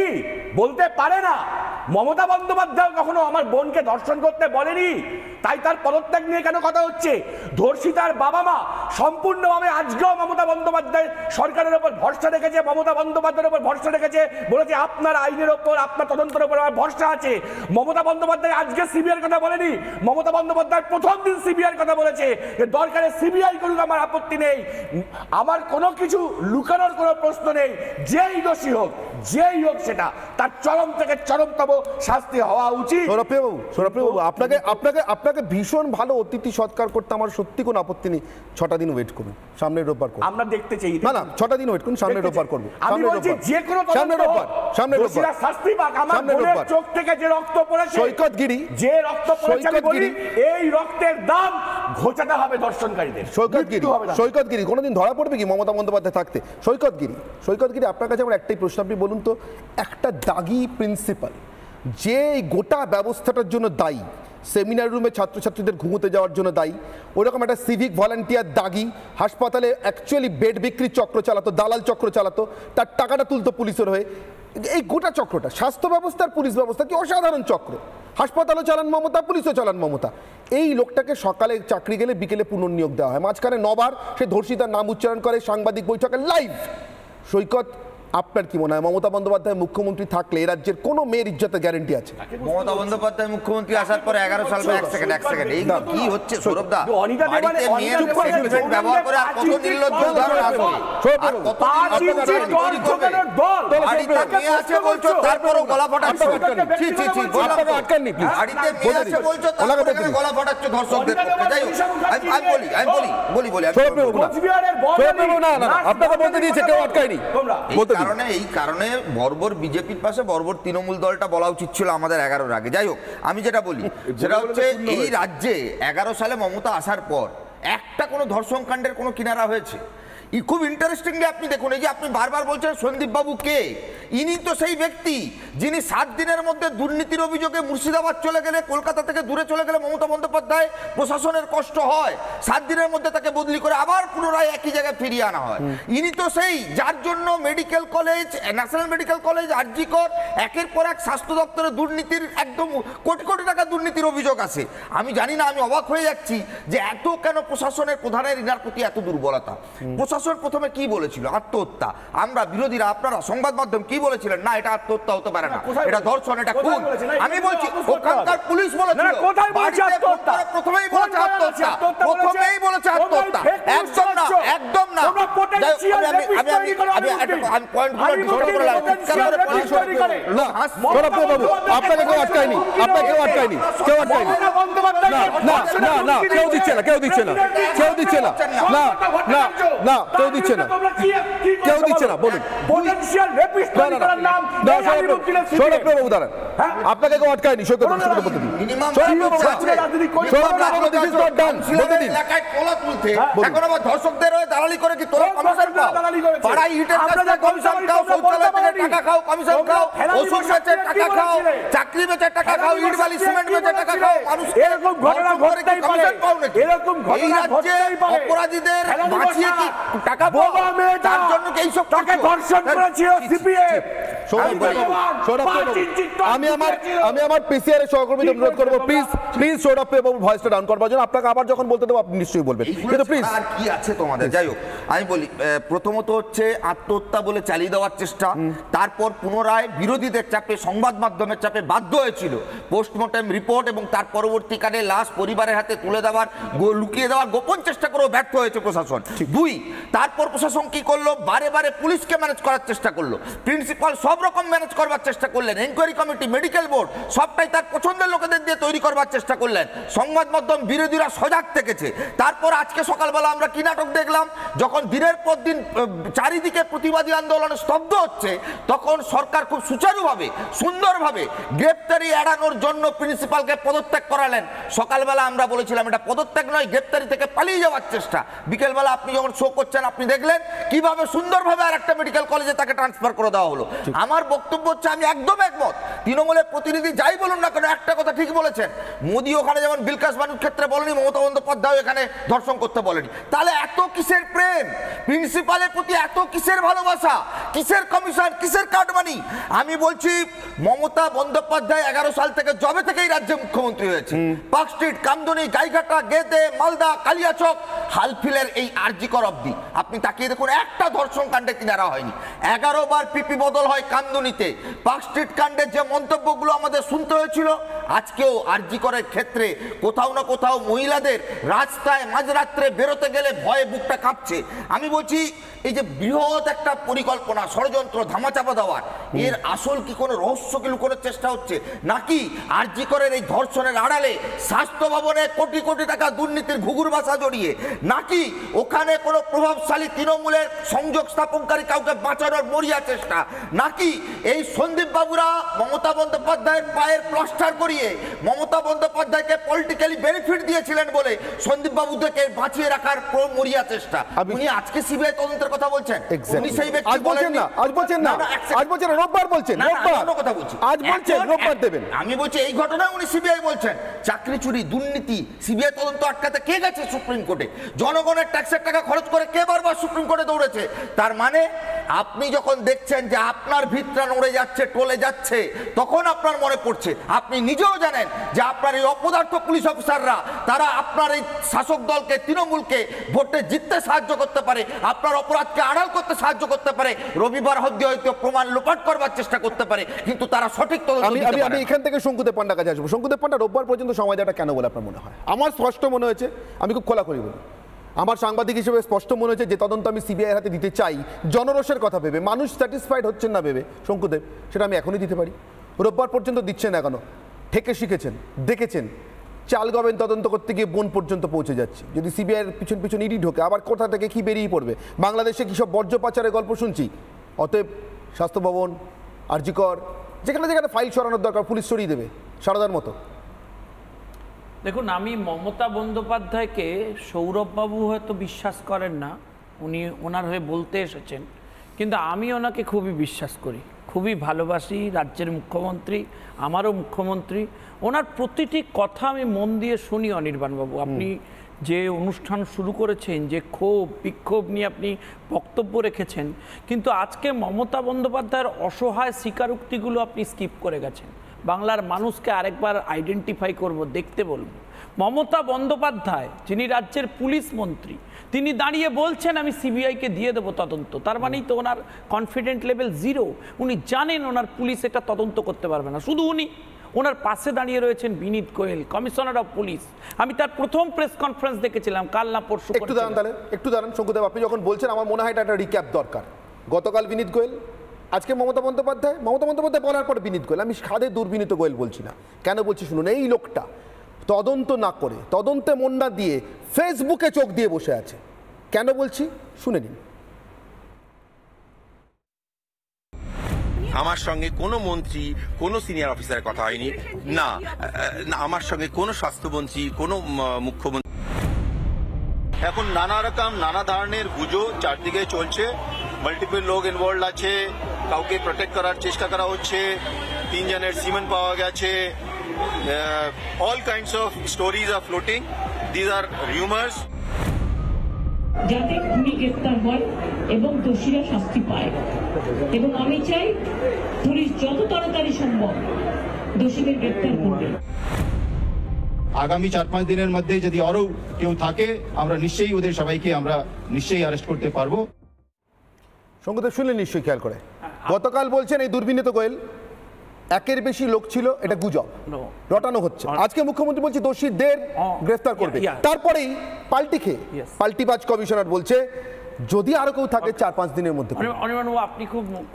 বলতে পারে না। মমতা বন্দ্যোপাধ্যায় কখনো আমার বোনকে ধর্ষণ করতে বলেনি, তাই তার পদত্যাগ নিয়ে কেন কথা হচ্ছে? ধর্ষিতার বাবা মা সম্পূর্ণভাবে আজকেও মমতা বন্দ্যোপাধ্যায় সরকারের উপর ভরসা রেখেছে, মমতা বন্দ্যোপাধ্যায়ের উপর ভরসা রেখেছে, বলেছে আপনার আইনের উপর, আপনার তদন্তের উপর আমার ভরসা আছে। মমতা বন্দ্যোপাধ্যায় আজকে সিবিআইয়ের কথা বলেনি, মমতা বন্দ্যোপাধ্যায় প্রথম দিন সিবিআইয়ের কথা বলেছে, দরকারে সিবিআই করুক, আমার আপত্তি নেই, আমার কোনো কিছু লুকানোর কোনো প্রশ্ন নেই। যেই দোষী হোক, সেটা তার চরম থেকে চরমতম শাস্তি হওয়া উচিত। সৌরভবাবু, আপনাকে ভীষণ ভালো অতিথি সৎকার করতে আমার সত্যি কোনো আপত্তি নেই। 6টা দিন ওয়েট করুন, সামনের রোববার করুন। আমরা দেখতে চাই না 6টা দিন ওয়েট করুন, সামনের রোববার করবো। আমি বলছি যে কোনো সামনের রোববার শাস্তি পাক। আমার বোনের চোখ থেকে যে রক্ত পড়েছে, সৈকতগিরি যে রক্ত পড়েছে, আমি বলি এই রক্তের দাম ঘোচাতে হবে ধর্ষণকারীদের। সৈকতগিরি কোনোদিন ধরা পড়বে কি মমতা বন্দ্যোপাধ্যায় থাকতে? সৈকতগিরি আপনার কাছে আমার একটাই প্রশ্ন, আপনি বলুন তো, একটা দাগি প্রিন্সিপাল যে এই গোটা ব্যবস্থাটার জন্য দায়ী, সেমিনার রুমে ছাত্রছাত্রীদের ঘুমোতে যাওয়ার জন্য দায়ী, ওরকম একটা সিভিক ভলান্টিয়ার দাগি হাসপাতালে অ্যাকচুয়ালি বেড বিক্রির চক্র চালাতো, দালাল চক্র চালাতো, তার টাকাটা তুলতো পুলিশের হয়ে। এই গোটা চক্রটা স্বাস্থ্য ব্যবস্থার পুলিশ ব্যবস্থা কি অসাধারণ চক্র। হাসপাতালও চালান মমতা, পুলিশও চালান মমতা। এই লোকটাকে সকালে চাকরি গেলে বিকেলে পুনর্নিয়োগ দেওয়া হয়, মাঝখানে 9 বার সে ধর্ষিতার নাম উচ্চারণ করে সাংবাদিক বৈঠকে লাইভ। সৈকত, আপনার কি মনে হয় মমতা বন্দ্যোপাধ্যায় মুখ্যমন্ত্রী থাকলে এই রাজ্যের কোনো মেয়ের ইজ্জতের গ্যারান্টি আছে? মমতা বন্দ্যোপাধ্যায় মুখ্যমন্ত্রী আসার পরে 11 সাল এক সেকেন্ড এই কি হচ্ছে সৌরভদা? বাড়িতে মেয়ের সেন্টিমেন্ট ব্যবহার করে আর কত নির্লজ্জ উদাহরণ আছে? আর কত বাড়িতে মেয়ে আছে বলছো তারপরও গলা ফাটাচ্ছ। ছি ছি ছি, আটকাননি প্লিজ। বাড়িতে মেয়ে আছে বলছো তারপরে গলা ফাটাচ্ছ ধর্ষকদের পক্ষে। যাই হোক, আমি বলি না না আপনাকে বলতে দিয়েছে, কেউ আটকায়নি। এই কারণে বর্বর বিজেপির পাশে বর্বর তৃণমূল দলটা বলা উচিত ছিল আমাদের 11-র আগে। যাই হোক, আমি যেটা বলি সেটা হচ্ছে এই রাজ্যে 11 সালে মমতা আসার পর একটা কোনো ধর্ষণ কাণ্ডের কোনো কিনারা হয়েছে? খুব ইন্টারেস্টিংলি আপনি দেখুন, এই যে আপনি বারবার বলছেন সন্দীপ বাবু কে, ইনি তো সেই ব্যক্তি যিনি 7 দিনের মধ্যে দুর্নীতির অভিযোগে মুর্শিদাবাদ চলে গেলে, কলকাতা থেকে দূরে চলে গেলে মমতা বন্দ্যোপাধ্যায় প্রশাসনের কষ্ট হয়, 7 দিনের মধ্যে তাকে বদলি করে আবার পুনরায় একই জায়গায় ফিরিয়ে আনা হয়। ইনি তো সেই যার জন্য medical college, national Medical college, RG Kar, একের পর এক স্বাস্থ্য দপ্তরে দুর্নীতির একদম কোটি কোটি টাকা দুর্নীতির অভিযোগ আছে। আমি জানি না, আমি অবাক হয়ে যাচ্ছি যে এত কেন প্রশাসনের প্রধানের ইনার প্রতি এত দুর্বলতা। প্রশাসন প্রথমে কি বলেছিল? আত্মহত্যা। আমরা বিরোধীরা, আপনারা সংবাদ মাধ্যম কি বলেছিলেন? না, এটা আত্মহত্যা হতে পারে না, এটা ধর্ষণ, এটা খুন। আমি বলছি ওখানকার পুলিশ বলেছিল প্রথমেই বলেছে আত্মহত্যা, প্রথমেই বলেছে আত্মহত্যা। একদম না, একদম না। আমি পয়েন্টগুলো ডিসকাস করে আপনাকে কেউ আটকায়নি, আপনাকে কেউ আটকায়নি, কেউ আটকায়নি। না না না, কেউ দিচ্ছে না, কেউ দিচ্ছে না, কেউ দিচ্ছে না, না না না, কেউ দিচ্ছে না, কেউ দিচ্ছে না। বলুন, আপনাকে কেউ আটকায়নি। ধর্ষকদের দালালি করে কি তোরা কমিশন পাও? পাড়ায় ইটের কাছে কমিশন খাও, শৌচালয় থেকে টাকা খাও, কমিশন খাও, ওষুধ বেচে টাকা খাও, চাকরি বেচে টাকা খাও, ইট বালি সিমেন্ট বেচে টাকা খাও। মানুষ এরকম ঘটনা ঘটতেই পারে, এরকম ঘটনা ঘটতেই পারে। অপরাধীদের বাঁচিয়ে কি টাকা পাও? তার জন্য কি এইসব টাকা ধর্ষণ করেছিল সিপিএম? আমি আমার পিসিআর এর সহকর্মীদের অনুরোধ করবো, প্লিজ প্লিজ সৌরভ বাবু ভয়েসটা ডাউন করবার জন্য। আপনাকে আবার যখন বলতে দেবো আপনি নিশ্চয়ই বলবেন, কিন্তু প্লিজ। আর কি আছে তোমাদের? যাই হোক, আমি বলি প্রথমত হচ্ছে আত্মহত্যা বলে চালিয়ে দেওয়ার চেষ্টা, তারপর পুনরায় বিরোধীদের চাপে, সংবাদ মাধ্যমের চাপে বাধ্য হয়েছিল পোস্টমর্টেম রিপোর্ট এবং তার পরবর্তীকালে লাশ পরিবারের হাতে তুলে দেওয়ার, লুকিয়ে দেওয়ার গোপন চেষ্টা করেও ব্যর্থ হয়েছে প্রশাসন। 2, তারপর প্রশাসন কি করলো? বারে বারে পুলিশকে ম্যানেজ করার চেষ্টা করলো, প্রিন্সিপাল সব রকম ম্যানেজ করবার চেষ্টা করলেন, এনকোয়ারি কমিটি, মেডিকেল বোর্ড সবটাই তার পছন্দের লোকেদের দিয়ে তৈরি করবার চেষ্টা করলেন। সংবাদ মাধ্যম, বিরোধীরা সজাগ থেকেছে। তারপর আজকে সকালবেলা আমরা কি নাটক দেখলাম? যখন দিনের পর দিন চারিদিকে প্রতিবাদী আন্দোলনে স্তব্ধ হচ্ছে, তখন সরকার খুব সুচারুভাবে, সুন্দরভাবে গ্রেপ্তারি এড়ানোর জন্য প্রিন্সিপালকে পদত্যাগ করালেন। সকালবেলা আমরা বলেছিলাম এটা পদত্যাগ নয়, গ্রেপ্তারি থেকে পালিয়ে যাওয়ার চেষ্টা। বিকেলবেলা আপনি যখন শো করছেন, আপনি দেখলেন কিভাবে সুন্দরভাবে আরেকটা মেডিকেল কলেজে তাকে ট্রান্সফার করে দেওয়া হলো। আমার বক্তব্য হচ্ছে, আমি একদম একমত, তৃণমূলের প্রতিনিধি যাই বলুন না কেন, একটা কথা ঠিক বলেছেন। মোদী ওখানে যেমন বিলকাস বানুর ক্ষেত্রে বলেনি, মমতা বন্দ্যোপাধ্যায় এখানে ধর্ষণ করতে বলেনি। তাহলে এত কিসের প্রেম প্রিন্সিপালের প্রতি, এত কিসের ভালোবাসা, কিসের কমিশন, কিসের কাটমানি? আমি বলছি মমতা বন্দ্যোপাধ্যায় 11 সাল থেকে, যবে থেকে এই রাজ্যে মুখ্যমন্ত্রী হয়েছে, পার্ক স্ট্রিট, কামদুনি, গাইঘাটা, গেদে, মালদা, কালিয়াচক, হালফিলের এই আরজিকর অবধি আপনি তাকিয়ে দেখুন, একটা ধর্ষণ কাণ্ডে কিনারা হয়নি। 11 বার পিপি বদল হয় কামদুনিতে। পার্ক স্ট্রিট কাণ্ডের যে মন্তব্যগুলো আমাদের শুনতে হয়েছিল, আজকেও আরজিকরের ক্ষেত্রে কোথাও না কোথাও মহিলাদের রাস্তায় মাঝরাত্রে বেরোতে গেলে ভয়ে বুকটা কাঁপছে। আমি বলছি, এই যে বৃহৎ একটা পরিকল্পনা, ষড়যন্ত্র, ধামাচাপা দেওয়ার, এর আসল কি কোনো রহস্যকে লুকোনোর চেষ্টা হচ্ছে, নাকি আরজিকরের এই ধর্ষণের আড়ালে স্বাস্থ্য ভবনে কোটি কোটি টাকা দুর্নীতির ঘুঘুর বাসা জড়িয়ে, নাকি ওখানে কোনো প্রভাবশালী তৃণমূলের সংযোগ স্থাপনকারী কাউকে বাঁচানোর মরিয়া চেষ্টা, নাকি এই সন্দীপ বাবুরা মমতা বন্দ্যোপাধ্যায়ের পায়ের প্লাস্টার করিয়ে মমতা বন্দ্যোপাধ্যায়কে পলিটিক্যালি বেনিফিট দিয়েছিলেন বলে সন্দীপ বাবুদেরকে বাঁচিয়ে রাখার মরিয়া চেষ্টা? উনি আজকে সিবিআই তদন্তের পুলিশের কথা বলছেন, উনি সেই ব্যক্তি আজ বলছেন না, আজ বলছেন না, আজ বলছেন রোববার বলছেন, রোববার কথা বলছি, আজ বলছেন রোববার দেবেন। আমি বলছি এই ঘটনায় উনি সিবিআই বলছেন। চাকরি চুরি, দুর্নীতি, সিবিআই তদন্ত আটকাতে কে গেছে সুপ্রিম কোর্টে? জনগণের ট্যাক্সের টাকা খরচ করে কে বারবার সুপ্রিম কোর্টে দৌড়েছে? তার মানে আপনি যখন দেখছেন যে আপনার ভিতরা নড়ে যাচ্ছে, টলে যাচ্ছে, তখন আপনার মনে পড়ছে, আপনি নিজেও জানেন যে আপনার এই অপদার্থ পুলিশ অফিসাররা তারা আপনার এই শাসক দলকে, তৃণমূলকে ভোটে জিততে সাহায্য করতে পারে, আপনার অপরাধকে আড়াল করতে সাহায্য করতে পারে, রবিবার হয়তো প্রমাণ লোপাট করবার চেষ্টা করতে পারে, কিন্তু তারা সঠিক তদন্ত দিতে পারে না। আমি এখান থেকে শঙ্কুদেব পান্ডার কাছে আসবো। শঙ্কুদেব পান্ডা, রোববার পর্যন্ত সময় দেওয়াটা কেন বলে আপনার মনে হয়? আমার স্পষ্ট মনে হয়েছে, আমি খুব খোলাখুলি বলি, আমার সাংবাদিক হিসেবে স্পষ্ট মনে হয়েছে যে তদন্ত আমি সিবিআই হাতে দিতে চাই জনরোষের কথা ভেবে, মানুষ স্যাটিসফাইড হচ্ছেন না ভেবে শঙ্কুদেব, সেটা আমি এখনই দিতে পারি। রোববার পর্যন্ত দিচ্ছেন এখনো, ঠেকে শিখেছেন, দেখেছেন চাল গবেন তদন্ত করতে গিয়ে বোন পর্যন্ত পৌঁছে যাচ্ছে। যদি সিবিআইয়ের পিছন পিছন ইডি ঢোকে, আবার কোথা থেকে কি বেরিয়ে পড়বে, বাংলাদেশে কী সব বর্জ্য পাচারের গল্প শুনছি। অতএব স্বাস্থ্য ভবন, আরজিকর, যেখানে যেখানে ফাইল সরানোর দরকার পুলিশ সরিয়ে দেবে সারদার মতো। দেখুন, আমি মমতা বন্দ্যোপাধ্যায়কে সৌরভবাবু হয়তো বিশ্বাস করেন না, উনি ওনার হয়ে বলতে এসেছেন, কিন্তু আমি ওনাকে খুবই বিশ্বাস করি, খুবই ভালোবাসি। রাজ্যের মুখ্যমন্ত্রী, আমারও মুখ্যমন্ত্রী, ওনার প্রতিটি কথা আমি মন দিয়ে শুনি। অনির্বাণবাবু, আপনি যে অনুষ্ঠান শুরু করেছেন, যে ক্ষোভ বিক্ষোভ নিয়ে আপনি বক্তব্য রেখেছেন, কিন্তু আজকে মমতা বন্দ্যোপাধ্যায়ের অসহায় স্বীকারোক্তিগুলো আপনি স্কিপ করে গেছেন। বাংলার মানুষকে আরেকবার আইডেন্টিফাই করব, দেখতে বলবো। মমতা বন্দ্যোপাধ্যায়, যিনি রাজ্যের পুলিশ মন্ত্রী, তিনি দাঁড়িয়ে বলছেন আমি সিবিআইকে দিয়ে দেবো তদন্ত। তার মানেই তো ওনার কনফিডেন্ট লেভেল জিরো। উনি জানেন ওনার পুলিশ এটা তদন্ত করতে পারবে না। শুধু উনি, ওনার পাশে দাঁড়িয়ে রয়েছেন বিনীত গোয়েল, কমিশনার অফ পুলিশ। আমি তার প্রথম প্রেস কনফারেন্স দেখেছিলাম, কাল না পরশু। একটু দাঁড়ান তাহলে, একটু দাঁড়ান শঙ্কুদেব, আপনি যখন বলছেন আমার মনে হয় এটা একটা রিক্যাপ দরকার। গতকাল বিনীত গোয়েল, আজকে মমতা বন্দ্যোপাধ্যায়। মমতা বন্দ্যোপাধ্যায় বলার পর বিনীত গোয়েল। আমি খাদে দুর্বিনীত গোয়েল বলছি না, কেন বলছি শুনুন। এই লোকটা তদন্ত না করে, তদন্তে মন না দিয়ে ফেসবুকে চোখ দিয়ে বসে আছে। কেন বলছি শুনে নিন। আমার সঙ্গে কোনো মন্ত্রী, কোনো সিনিয়র অফিসারের কথা হয়নি, না আমার সঙ্গে কোনো স্বাস্থ্যমন্ত্রী, কোনো মুখ্যমন্ত্রী। এখন নানা রকম নানা ধরনের গুজো চারদিকে চলছে, মাল্টিপল লোক ইনভলভ আছে, কাউকে প্রোটেক্ট করার চেষ্টা করা হচ্ছে, 3 জনের সিমেন পাওয়া গেছে, all kinds of stories are floating, these are rumours. যাতে খুনি গ্রেপ্তার হয় এবং দোষীরা শাস্তি পায়, এবং আমি চাই পুলিশ যত তাড়াতাড়ি সম্ভব দোষীদের গ্রেপ্তার করবে। আগামী 4-5 দিনের মধ্যে যদি আরো কেউ থাকে, আমরা নিশ্চয়ই ওদের সবাইকে আমরা নিশ্চয়ই অ্যারেস্ট করতে পারবো। শঙ্কুদেব শুনলেন নিশ্চয়ই খেয়াল করে। গতকাল বলছেন এই দুর্বিনীত গোয়েল একের বেশি লোক ছিল, এটা গুজব, রটানো হচ্ছে। আজকে মুখ্যমন্ত্রী বলছে দোষীদের গ্রেফতার করবে। তারপরেই পাল্টি খেয়ে পাল্টিবাজ কমিশনার বলছে যদি আরো কেউ থাকে 4-5 দিনের মধ্যে। অনির্বাণবাবু, আপনি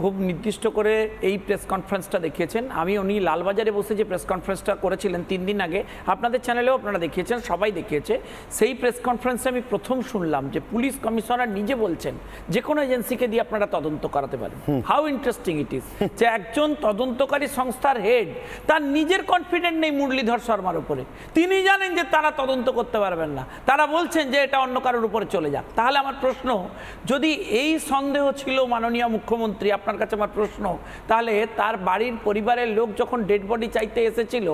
খুব নির্দিষ্ট করে এই প্রেস কনফারেন্সটা দেখিয়েছেন। উনি লালবাজারে বসে যে প্রেস কনফারেন্সটা করেছিলেন 3 দিন আগে, আপনাদের চ্যানেলেও আপনারা দেখিয়েছেন, সবাই দেখিয়েছে। সেই প্রেস কনফারেন্সে আমি প্রথম শুনলাম যে পুলিশ কমিশনার নিজে বলছেন যে কোনো এজেন্সিকে দিয়ে আপনারা তদন্ত করাতে পারেন। হাউ ইন্টারেস্টিং ইট ইজ যে একজন তদন্তকারী সংস্থার হেড, তার নিজের কনফিডেন্ট নেই মুরলীধর শর্মার উপরে। তিনি জানেন যে তারা তদন্ত করতে পারবেন না, তারা বলছেন যে এটা অন্য কারোর উপরে চলে যাক। তাহলে আমার প্রশ্ন, যদি এই সন্দেহ ছিল মাননীয় মুখ্যমন্ত্রী, আপনার কাছে আমার প্রশ্ন, তাহলে তার বাড়ির পরিবারের লোক যখন ডেড বডি চাইতে এসেছিল,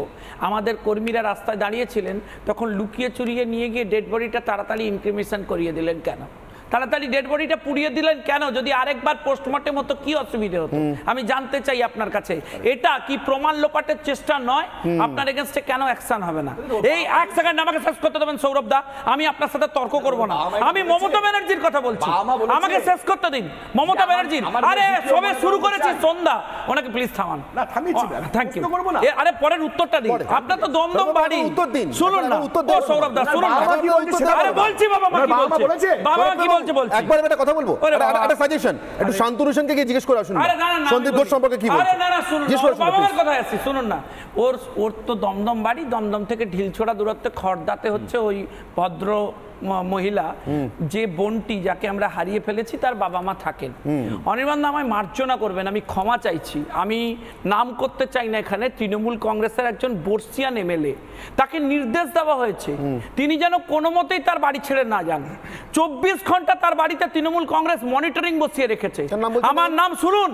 আমাদের কর্মীরা রাস্তায় দাঁড়িয়েছিলেন, তখন লুকিয়ে চুরিয়ে নিয়ে গিয়ে ডেড বডিটা তাড়াতাড়ি ইনক্রিমেশন করিয়ে দিলেন কেন? তাড়াতাড়ি ডেড বডিটা পুড়িয়ে দিলেন কেন? যদি আরেকবার পোস্টমর্টেম হতো কি অসুবিধা হতো? আমি জানতে চাই আপনার কাছে, এটা কি প্রমাণ লোপাটের চেষ্টা নয়? আপনার এগেইনস্টে কেন অ্যাকশন হবে না? এই 1 সেকেন্ড আমাকে শেষ করতে দেবেন সৌরভ দা, আমি আপনার সাথে তর্ক করব না। আমি মমতা ব্যানার্জির কথা বলছি, আমাকে শেষ করতে দিন। মমতা ব্যানার্জি, আরে সবে শুরু করেছি সন্ধ্যা, ওনাকে প্লিজ থামান। না থামিয়েছি, থ্যাংক ইউ। আরে পরের উত্তরটা দিন, আপনার তো দমদম বাড়ি, শুনুন না। ও সৌরভ দা শুনুন না, আরে বলছি বাবা মা কি বলছে, বাবা কি বলছে। একবার একটা কথা বলবো, একটা সাজেশন, একটু শান্তনু হোসেনকে গিয়ে জিজ্ঞেস করে আসুন সন্দীপ ঘোষ সম্পর্কে কি বলছে। আরে না না শুনুন, বাবার কথা আছে, শুনুন না। ওর তো দমদম বাড়ি, দমদম থেকে ঢিলছোড়া দূরত্বে খড়দাতে হচ্ছে ওই ভদ্র মহিলা, যে বোনটি যাকে আমরা হারিয়ে ফেলেছি তার বাবা মা থাকেন। অনির্বাণ দা, আমায় মার্জনা করবেন, আমি ক্ষমা চাইছি, আমি নাম করতে চাই না এখানে। তৃণমূল কংগ্রেসের একজন বর্ষিয়ান এমএলএ, তাকে নির্দেশ দেওয়া হয়েছে তিনি যেন কোনো মতেই তার বাড়ি ছেড়ে না যান। 24 ঘন্টা তার বাড়িতে তৃণমূল কংগ্রেস মনিটরিং বসিয়ে রেখেছে। আমার নাম শুনুন,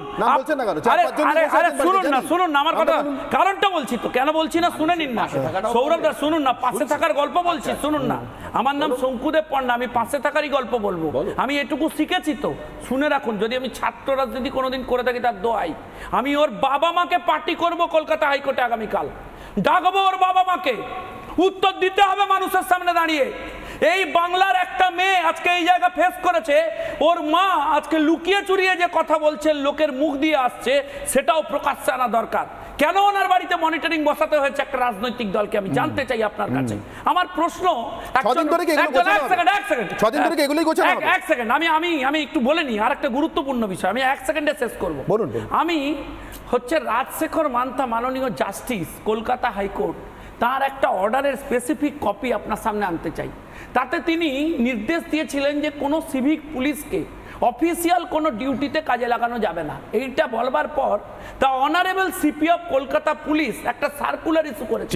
শুনুন না আমার কথা, কারণটা বলছি তো, কেন বলছি না শুনে নিন না। সৌরভ দা শুনুন না, পাশে থাকার গল্প বলছি, শুনুন না। আমার নাম শঙ্কুদেব পণ্ডা, আমি পাশে থাকারই গল্প বলবো। আমি এটুকু শিখেছি তো, শুনে রাখুন। যদি আমি ছাত্র রাজনীতি কোনোদিন করে থাকি তার দোয়াই, আমি ওর বাবা মাকে পার্টি করব কলকাতা হাইকোর্টে আগামীকাল, ডাকবো ওর বাবা মাকে, উত্তর দিতে হবে মানুষের সামনে দাঁড়িয়ে। এই বাংলার একটা মেয়ে আজকে এই জায়গা ফেস করেছে, ওর মা আজকে লুকিয়ে চুরিয়ে যে কথা বলছেন, লোকের মুখ দিয়ে আসছে, সেটাও প্রকাশ্যে আনা দরকার। কেন ওনার বাড়িতে মনিটরিং বসাতে হয়েছে একটা রাজনৈতিক দলকে, আমি জানতে চাই আপনার কাছে। আমার প্রশ্ন, এক সেকেন্ড, আমি একটু বলে নি, আর একটা গুরুত্বপূর্ণ বিষয় আমি 1 সেকেন্ডে শেষ করবো। আমি হচ্ছে রাজশেখর মান্থা, মাননীয় জাস্টিস কলকাতা হাইকোর্ট, তার একটা অর্ডারের স্পেসিফিক কপি আপনার সামনে আনতে চাই। তাতে তিনি নির্দেশ দিয়েছিলেন যে কোনো সিভিক পুলিশকে অফিসিয়াল কোনো ডিউটিতে কাজে লাগানো যাবে না। এইটা বলবার পর the honourable CP of Kolkata police একটা সার্কুলার ইস্যু করেছে।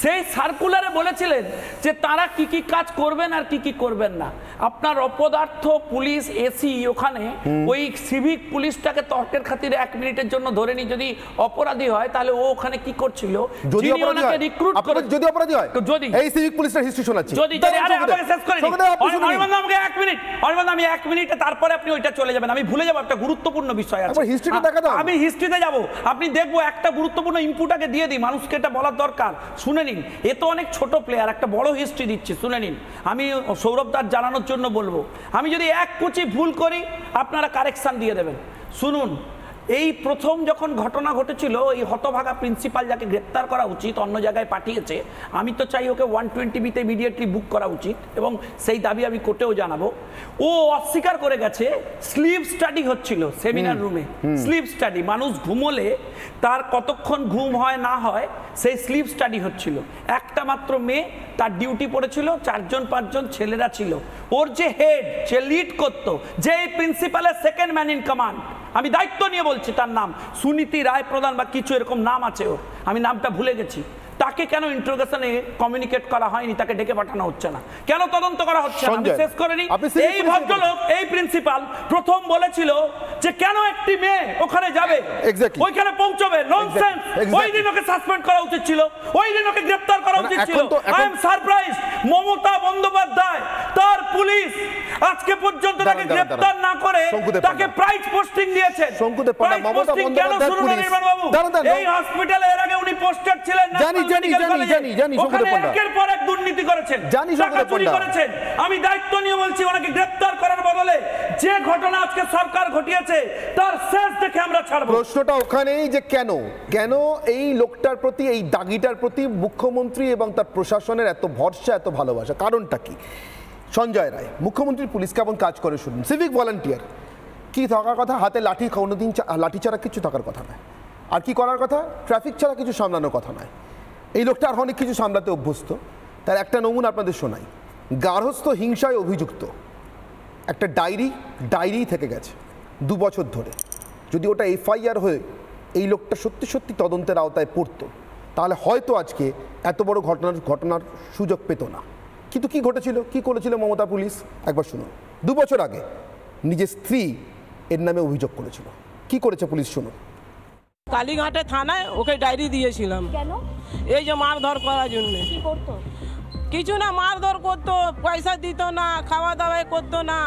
সেই সার্কুলারে বলেছিলেন যে তারা কি কি কাজ করবেন আর কি কি করবেন না। আপনার অপদার্থ পুলিশ এসি ওখানে ওই সিভিক পুলিশটাকে তর্কের খাতিরে 1 মিনিটের জন্য ধরে নি, যদি অপরাধী হয় তাহলে ও ওখানে কি করছিল, যদি ওনাকে রিক্রুট করে, যদি অপরাধী হয়, যদি এই সিভিক পুলিশের হিস্ট্রি শোনাচ্ছি, যদি আরে আমাকে শেষ করে দিন অনির্বাণ, আমাকে 1 মিনিট অনির্বাণ, আমি 1 মিনিটে তারপরে আপনি ওইটা চলে যাবেন, আমি ভুলে যাব একটা গুরুত্বপূর্ণ বিষয় আছে। হিস্ট্রিটা দেখা দাও, আমি হিস্ট্রিতে যাব, আপনি দেখবো একটা গুরুত্বপূর্ণ ইনপুটটাকে দিয়ে দিই, মানুষকে এটা বলার দরকার। শুনে নিন, এ তো অনেক ছোট প্লেয়ার, একটা বড় হিস্ট্রি দিচ্ছি, শুনে নিন। আমি সৌরভ দাস জানানোর জন্য বলবো, আমি যদি 1 কুচি ভুল করি আপনারা কারেকশন দিয়ে দেবেন। শুনুন, এই প্রথম যখন ঘটনা ঘটেছিল, এই হতভাগা প্রিন্সিপাল যাকে গ্রেপ্তার করা উচিত, অন্য জায়গায় পাঠিয়েছে, আমি তো চাই ওকে 120B-তে ইমিডিয়েটলি বুক করা উচিত, এবং সেই দাবি আমি কোর্টেও জানাবো। ও অস্বীকার করে গেছে, স্লিপ স্টাডি হচ্ছিল সেমিনার রুমে, স্লিপ স্টাডি, মানুষ ঘুমোলে তার কতক্ষণ ঘুম হয় না হয় সেই স্লিপ স্টাডি হচ্ছিল। একটা মাত্র মেয়ে, তার ডিউটি পড়েছিল, 4-5 ছেলেরা ছিল। ওর যে হেড, যে লিড করতো, যে প্রিন্সিপালের সেকেন্ড ম্যান ইন কমান্ড, আমি দায়িত্ব নিয়ে বলছি, তার নাম সুনীতি রায় প্রধান বা কিছু এরকম নাম আছে ওর, আমি নামটা ভুলে গেছি। তাকে কেন ইন্টারোগেশনে কমিউনিকেট করা হয়নি, তাকে ডেকে পাঠানো হচ্ছে না, কেন তদন্ত করা হচ্ছে না? আমি শেষ করে নি। এই ভদ্রলোক, এই প্রিন্সিপাল প্রথম বলেছিল যে কেন একটি মেয়ে ওখানে যাবে, ওইখানে পৌঁছবে, ননসেন্স। ওই দিন ওকে সাসপেন্ড করা উচিত ছিল, ওই দিন ওকে গ্রেফতার করা উচিত ছিল। I am surprise, Mamata Bandyopadhyay তার পুলিশ আজকে পর্যন্ত তাকে গ্রেফতার না করে তাকে প্রাইজ পোস্টিং দিয়েছেন। এই হসপিটালে এর আগে উনি পোস্টেড ছিলেন না, দুর্নীতি করেছেন, টাকা চুরি করেছেন। আমি দায়িত্ব নিয়ে বলছি, ওনাকে গ্রেফতার করার বদলে যে ঘটনা আজকে সরকার ঘটিয়েছে তার শেষ দেখে আমরা ছাড়ব। প্রশ্নটা ওখানেই যে কেন এই লোকটার প্রতি, এই দাগিটার প্রতি মুখ্যমন্ত্রী এবং তার প্রশাসনের এত ভরসা, এত ভালোবাসা, কারণটা কি? সঞ্জয় রায়, মুখ্যমন্ত্রীর পুলিশ কেমন কাজ করে শুনুন। সিভিক ভলান্টিয়ার কি থাকার কথা, হাতে লাঠি, কোনোদিন লাঠি ছাড়া কিছু থাকার কথা নয়। আর কি করার কথা, ট্রাফিক ছাড়া কিছু সামলানোর কথা নয়। এই লোকটা আর অনেক কিছু সামলাতে অভ্যস্ত। তার একটা নমুনা আপনাদের শোনাই। গার্হস্থ্য হিংসায় অভিযুক্ত, একটা ডায়েরি থেকে গেছে 2 বছর ধরে। যদি ওটা FIR হয়ে এই লোকটা সত্যি সত্যি তদন্তের আওতায় পড়তো, তাহলে হয়তো আজকে এত বড় ঘটনার সুযোগ পেত না। কিন্তু কি ঘটেছিল, কি করেছিল মমতা পুলিশ, একবার শুনুন। 2 বছর আগে নিজের স্ত্রী এর নামে অভিযোগ করেছিল। কি করেছে পুলিশ শুনুন। কালীঘাটে থানায় ওকে ডায়েরি দিয়েছিলাম, এই যে মারধর করার জন্য। কিছু না, মারধর করতো, পয়সা দিত না, খাওয়া দাওয়াই করতো না।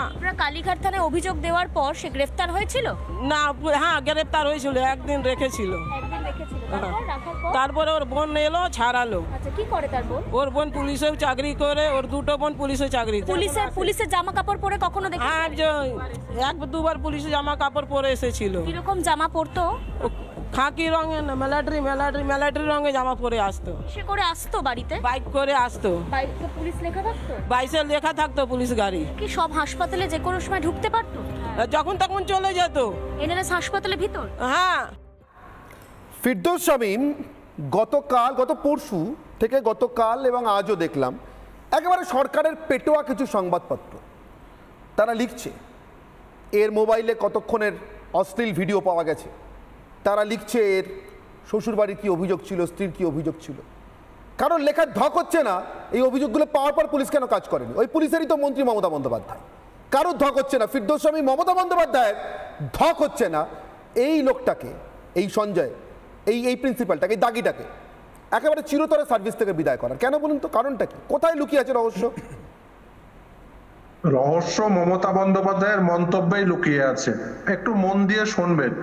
কালীঘাট থানায় অভিযোগ দেওয়ার পর সে গ্রেফতার হয়েছিল না? হ্যাঁ, গ্রেফতার হয়েছিল, একদিন রেখেছিল। তারপরে ওর বোন এলো, ছাড়ালো। কি করে তার বোন? ওর বোন পুলিশেও চাকরি করে, ওর 2টো বোন পুলিশে চাকরি করে। পুলিশের জামা কাপড় পরে কখনো দেখেছেন? হ্যাঁ, 1-2বার পুলিশের জামা কাপড় পরে এসেছিল। কিরকম জামা পরতো? খাকি রঙের না, মিলিটারি রঙে জামা পরে আসতো। সে করে আসতো বাড়িতে? বাইক করে আসতো। বাইকে পুলিশ লেখা থাকতো? বাইসে লেখা থাকতো পুলিশ গাড়ি। কি সব হাসপাতালে যে কোনো সময় ঢুকতে পারতো? যখন তখন চলে যেত। এনএলএস হাসপাতালের ভিতর? হ্যাঁ। ফিরদৌস শামীম গত পরশু থেকে গতকাল এবং আজও দেখলাম একেবারে সরকারের পেটোয়া কিছু সংবাদপত্র তারা লিখছে এর মোবাইলে কতক্ষণের অশ্লীল ভিডিও পাওয়া গেছে, তারা লিখছে এর শ্বশুরবাড়ির কী অভিযোগ ছিল, স্ত্রীর কী অভিযোগ ছিল। কারণ লেখার ধক হচ্ছে না এই অভিযোগগুলো পাওয়ার পর পুলিশ কেন কাজ করেনি। ওই পুলিশেরই তো মন্ত্রী মমতা বন্দ্যোপাধ্যায়, কারোর ধক হচ্ছে না। ফিরদৌস স্বামী মমতা বন্দ্যোপাধ্যায়ের ধক হচ্ছে না এই লোকটাকে, এই সঞ্জয়, এই প্রিন্সিপালটাকে, এই দাগিটাকে একেবারে চিরতরে সার্ভিস থেকে বিদায় করার। কেন বলুন তো, কারণটা কি? কোথায় লুকিয়ে আছে রহস্য? রহস্য মমতা বন্দ্যোপাধ্যায়ের মন্তব্যেই লুকিয়ে আছে। একটু মন দিয়ে শুনবেন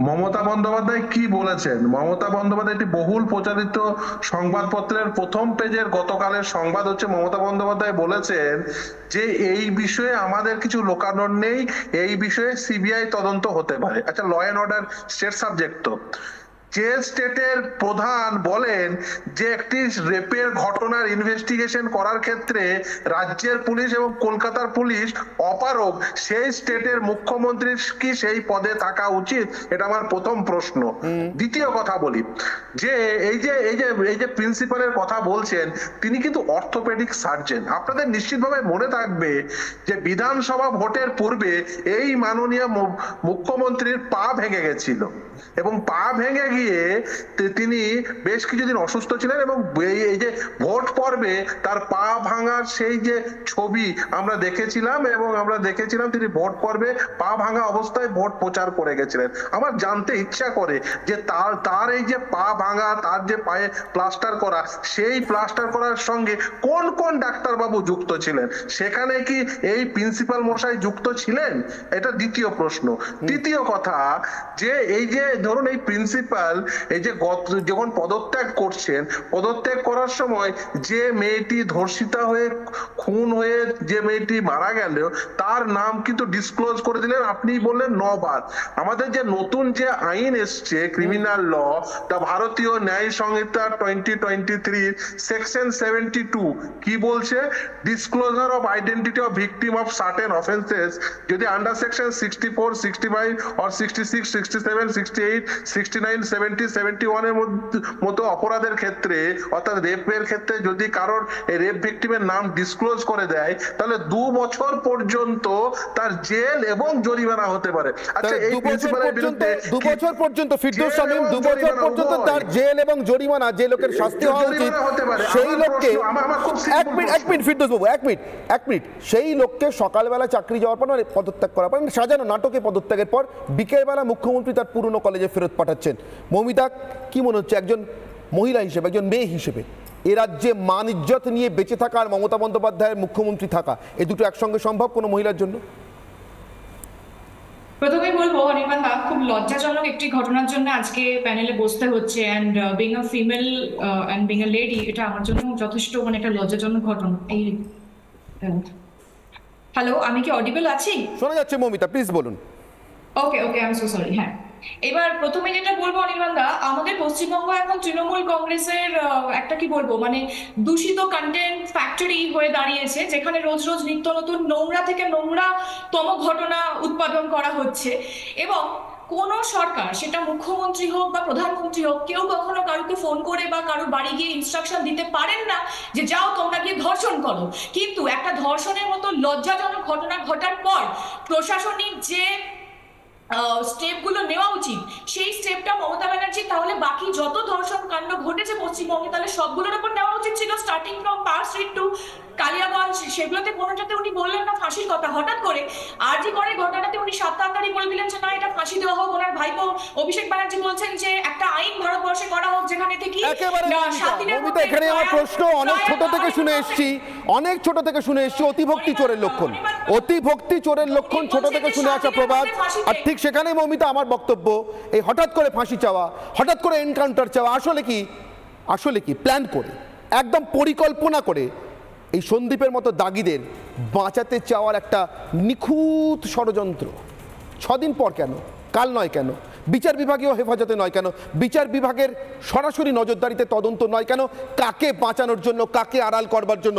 মমতা বন্দ্যোপাধ্যায় কি বলেছেন। মমতা বন্দ্যোপাধ্যায় একটি বহুল প্রচারিত সংবাদপত্রের প্রথম পেজের গতকালের সংবাদ হচ্ছে, মমতা বন্দ্যোপাধ্যায় বলেছেন যে এই বিষয়ে আমাদের কিছু লোকানোর নেই, এই বিষয়ে সিবিআই তদন্ত হতে পারে। আচ্ছা, law and order state subject তো। যে স্টেটের প্রধান বলেন যে একটি রেপের ঘটনার ইনভেস্টিগেশন করার ক্ষেত্রে রাজ্যের পুলিশ এবং কলকাতার পুলিশ অপারগ, সেই স্টেটের মুখ্যমন্ত্রীর কি সেই পদে থাকা উচিত? এটা আমার প্রথম প্রশ্ন। দ্বিতীয় কথা বলি যে এই যে প্রিন্সিপালের কথা বলছেন, তিনি কিন্তু অর্থোপেডিক সার্জন। আপনাদের নিশ্চিতভাবে মনে থাকবে যে বিধানসভা ভোটের পূর্বে এই মাননীয় মুখ্যমন্ত্রীর পা ভেঙে গেছিল এবং পা ভেঙে গিয়ে তিনি বেশ কিছুদিন অসুস্থ ছিলেন এবং এই যে ভোট পর্বে তার পা ভাঙার সেই যে ছবি আমরা দেখেছিলাম এবং আমরা দেখেছিলাম তিনি ভোট পর্বে পা ভাঙা অবস্থায় ভোট প্রচার করে গেছিলেন। আমার জানতে ইচ্ছা করে যে তার এই যে পা ভাঙা, তার যে পায়ে প্লাস্টার করা, সেই প্লাস্টার করার সঙ্গে কোন কোন ডাক্তারবাবু যুক্ত ছিলেন? সেখানে কি এই প্রিন্সিপাল মশাই যুক্ত ছিলেন? এটা দ্বিতীয় প্রশ্ন। তৃতীয় কথা, যে এই যে ধরুন এই প্রিন্সিপাল এই যে যখন পদত্যাগ করছেন, পদত্যাগ করার সময় যে মেয়েটি ধর্ষিতা হয়ে খুন হয়ে যে মেয়েটি মারা গেল তার নাম কিন্তু ডিসক্লোজ করে দিলেন। আপনি বললেন 9 বার। আমাদের যে নতুন যে আইন এসছে ক্রিমিনাল ল, তা ভারতীয় ন্যায় সংহিতা 2023 সেকশন 72 কি বলছে? Disclosure of identity of victim of certain offences যদি আন্ডার সেকশন 64, 65 or 66, 67, 68, 69, 70, 71 এর মতো অপরাধের ক্ষেত্রে, অর্থাৎ রেপের ক্ষেত্রে যদি কারোর রেপ ভিকটিমের নাম ডিসক্লোজ করে দেয়, তাহলে 2 বছর পর্যন্ত তার জেল এবং জরিমানা হতে পারে। আচ্ছা, এই প্রিন্সিপালের বিরুদ্ধে 2 বছর পর্যন্ত, ফিরদৌস শামীম 2 বছর পর্যন্ত তার জেল এবং জরিমানা, যে লোকের শাস্তি হওয়া উচিত সেই লোককে, এক মিনিট ফিরদৌস বাবু, এক মিনিট, সেই লোককে সকালবেলা চাকরি যাওয়ার পর পদত্যাগ করার পর, সাজানো নাটকে পদত্যাগের পর বিকেলবেলা মুখ্যমন্ত্রী তার পুরনো কলেজে ফেরত পাঠাচ্ছেন। মৌমিতা, কি মনে হচ্ছে একজন মহিলা হিসেবে, একজন মেয়ে হিসেবে এ রাজ্যে মান ইজ্জত নিয়ে বেঁচে থাকা আর মমতা বন্দ্যোপাধ্যায়ের মুখ্যমন্ত্রী থাকা, এই দুটো একসঙ্গে সম্ভব কোনো মহিলার জন্য? প্রথমেই বলবো অনির্বাণ দা, খুব লজ্জাজনক একটি ঘটনার জন্য আজকে প্যানেলে বসতে হচ্ছে, and being a female and being a lady, এটা আমার জন্য যথেষ্ট একটা লজ্জাজনক ঘটনা। এই হ্যালো, আমি কি অডিবল আছি? শোনা যাচ্ছে মৌমিতা, প্লিজ বলুন। ওকে, আই এম সো সরি। হ্যাঁ, এবার প্রথমে যেটা বলবো অনির্বাণ দা, আমাদের পশ্চিমবঙ্গ এখন তৃণমূল কংগ্রেসের একটা কি বলবো মানে দূষিত কন্টেন্ট ফ্যাক্টরি হয়ে দাঁড়িয়েছে, যেখানে রোজ রোজ নিত্য নতুন নোংরা থেকে নোংরাতম ঘটনা উৎপাদন করা হচ্ছে এবং কোন সরকার, সেটা মুখ্যমন্ত্রী হোক বা প্রধানমন্ত্রী হোক, কেউ কখনো কারোকে ফোন করে বা কারোর বাড়ি গিয়ে ইনস্ট্রাকশন দিতে পারেন না যে যাও তোমরা গিয়ে ধর্ষণ করো। কিন্তু একটা ধর্ষণের মতো লজ্জাজনক ঘটনা ঘটার পর প্রশাসনিক যে স্টেপগুলো নেওয়া উচিত, সেই স্টেপটা মমতা ব্যানার্জি তাহলে বাকি যত ধর্ষণ কাণ্ড ঘটেছে পশ্চিমবঙ্গে তাহলে সবগুলোর উপর নেওয়া উচিত ছিল, starting from Park Street to Kaliaganj. সেগুলোতে কোনোটাতে উনি বললেন না ফাঁসির কথা। হঠাৎ করে আরজি করে ঘটনাতে উনি 7 তাড়াতাড়ি বলে দিলেন যে না, এটা ফাঁসি দেওয়া হোক। ওনার ভাইপো অভিষেক ব্যানার্জি বলছেন যে একটা আইন ভারতবর্ষে করা হোক যেখানে থেকে এখানে আমার প্রশ্ন অনেক ছোট থেকে শুনে এসেছি, অতিভক্তি চোরের লক্ষণ, অতিভক্তি চোরের লক্ষণ ছোট থেকে শুনে আসা প্রবাদ। আর ঠিক সেখানে মৌমিতা আমার বক্তব্য, এই হঠাৎ করে ফাঁসি চাওয়া, হঠাৎ করে এনকাউন্টার চাওয়া, আসলে কি প্ল্যান করে, একদম পরিকল্পনা করে এই সন্দীপের মতো দাগীদের বাঁচাতে চাওয়ার একটা নিখুঁত ষড়যন্ত্র। 6 দিন পর কেন, কাল নয় কেন, বিচার বিভাগীয় হেফাজতে নয় কেন, বিচার বিভাগের সরাসরি নজরদারিতে তদন্ত নয় কেন, কাকে বাঁচানোর জন্য, কাকে আড়াল করবার জন্য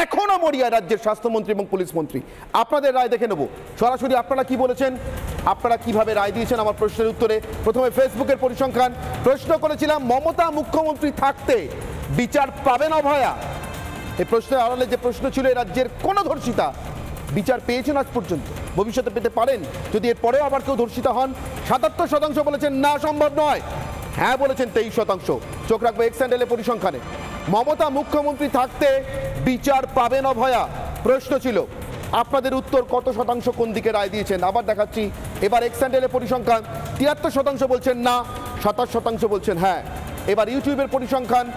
এখনো মরিয়া রাজ্যের স্বাস্থ্যমন্ত্রী এবং পুলিশ মন্ত্রী? আপনাদের রায় দেখে নেব সরাসরি। আপনারা কি বলেছেন, আপনারা কিভাবে রায় দিয়েছেন আমার প্রশ্নের উত্তরে। প্রথমে ফেসবুকের পরিসংখ্যান, প্রশ্ন করেছিলাম মমতা মুখ্যমন্ত্রী থাকতে বিচার পাবেন অভয়া, এই প্রশ্নের আড়ালে যে প্রশ্ন ছিল, এই রাজ্যের কোনো ধর্ষিতা বিচার পেয়েছেন আজ পর্যন্ত, ভবিষ্যতে পেতে পারেন যদি এর পরেও আবার কেউ ধর্ষিতা হন? ৭৭% বলেছেন না, সম্ভব নয়। হ্যাঁ বলেছেন 23%। চোখ রাখবো এক্স হ্যান্ডেলের পরিসংখ্যানে। মমতা মুখ্যমন্ত্রী থাকতে বিচার পাবেন অভয়া? প্রশ্ন ছিল, আপনাদের উত্তর কত শতাংশ কোন দিকে রায় দিয়েছেন? আবার দেখাচ্ছি এবার এক্স হ্যান্ডেলের পরিসংখ্যান। ৭৩% বলছেন না, ২৭% বলছেন হ্যাঁ। এবার ইউটিউবের পরিসংখ্যান,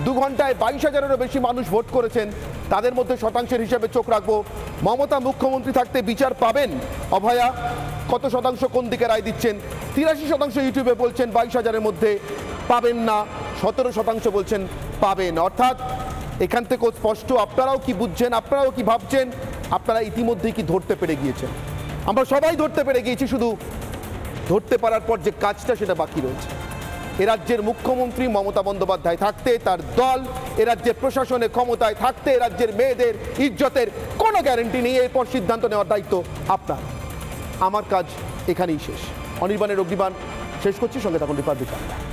2 ঘন্টায় 22,000-এরও বেশি মানুষ ভোট করেছেন, তাদের মধ্যে শতাংশের হিসাবে চোখ রাখবো। মমতা মুখ্যমন্ত্রী থাকতে বিচার পাবেন অভয়া? কত শতাংশ কোন দিকে রায় দিচ্ছেন? 83% ইউটিউবে বলছেন 22,000-এর মধ্যে পাবেন না, 17% বলছেন পাবেন। অর্থাৎ এখান থেকেও স্পষ্ট আপনারাও কি বুঝছেন, আপনারাও কি ভাবছেন, আপনারা ইতিমধ্যেই কি ধরতে পেরে গিয়েছেন। আমরা সবাই ধরতে পেরে গিয়েছি, শুধু ধরতে পারার পর যে কাজটা সেটা বাকি রয়েছে। এ রাজ্যের মুখ্যমন্ত্রী মমতা বন্দ্যোপাধ্যায় থাকতে, তার দল এ রাজ্যের প্রশাসনে ক্ষমতায় থাকতে এ রাজ্যের মেয়েদের ইজ্জতের কোনো গ্যারান্টি নেই। এরপর সিদ্ধান্ত নেওয়ার দায়িত্ব আপনার। আমার কাজ এখানেই শেষ। অনির্বাণের অগ্নিবাণ শেষ করছি, সঙ্গে থাকুন রিপাবলিক বাংলা।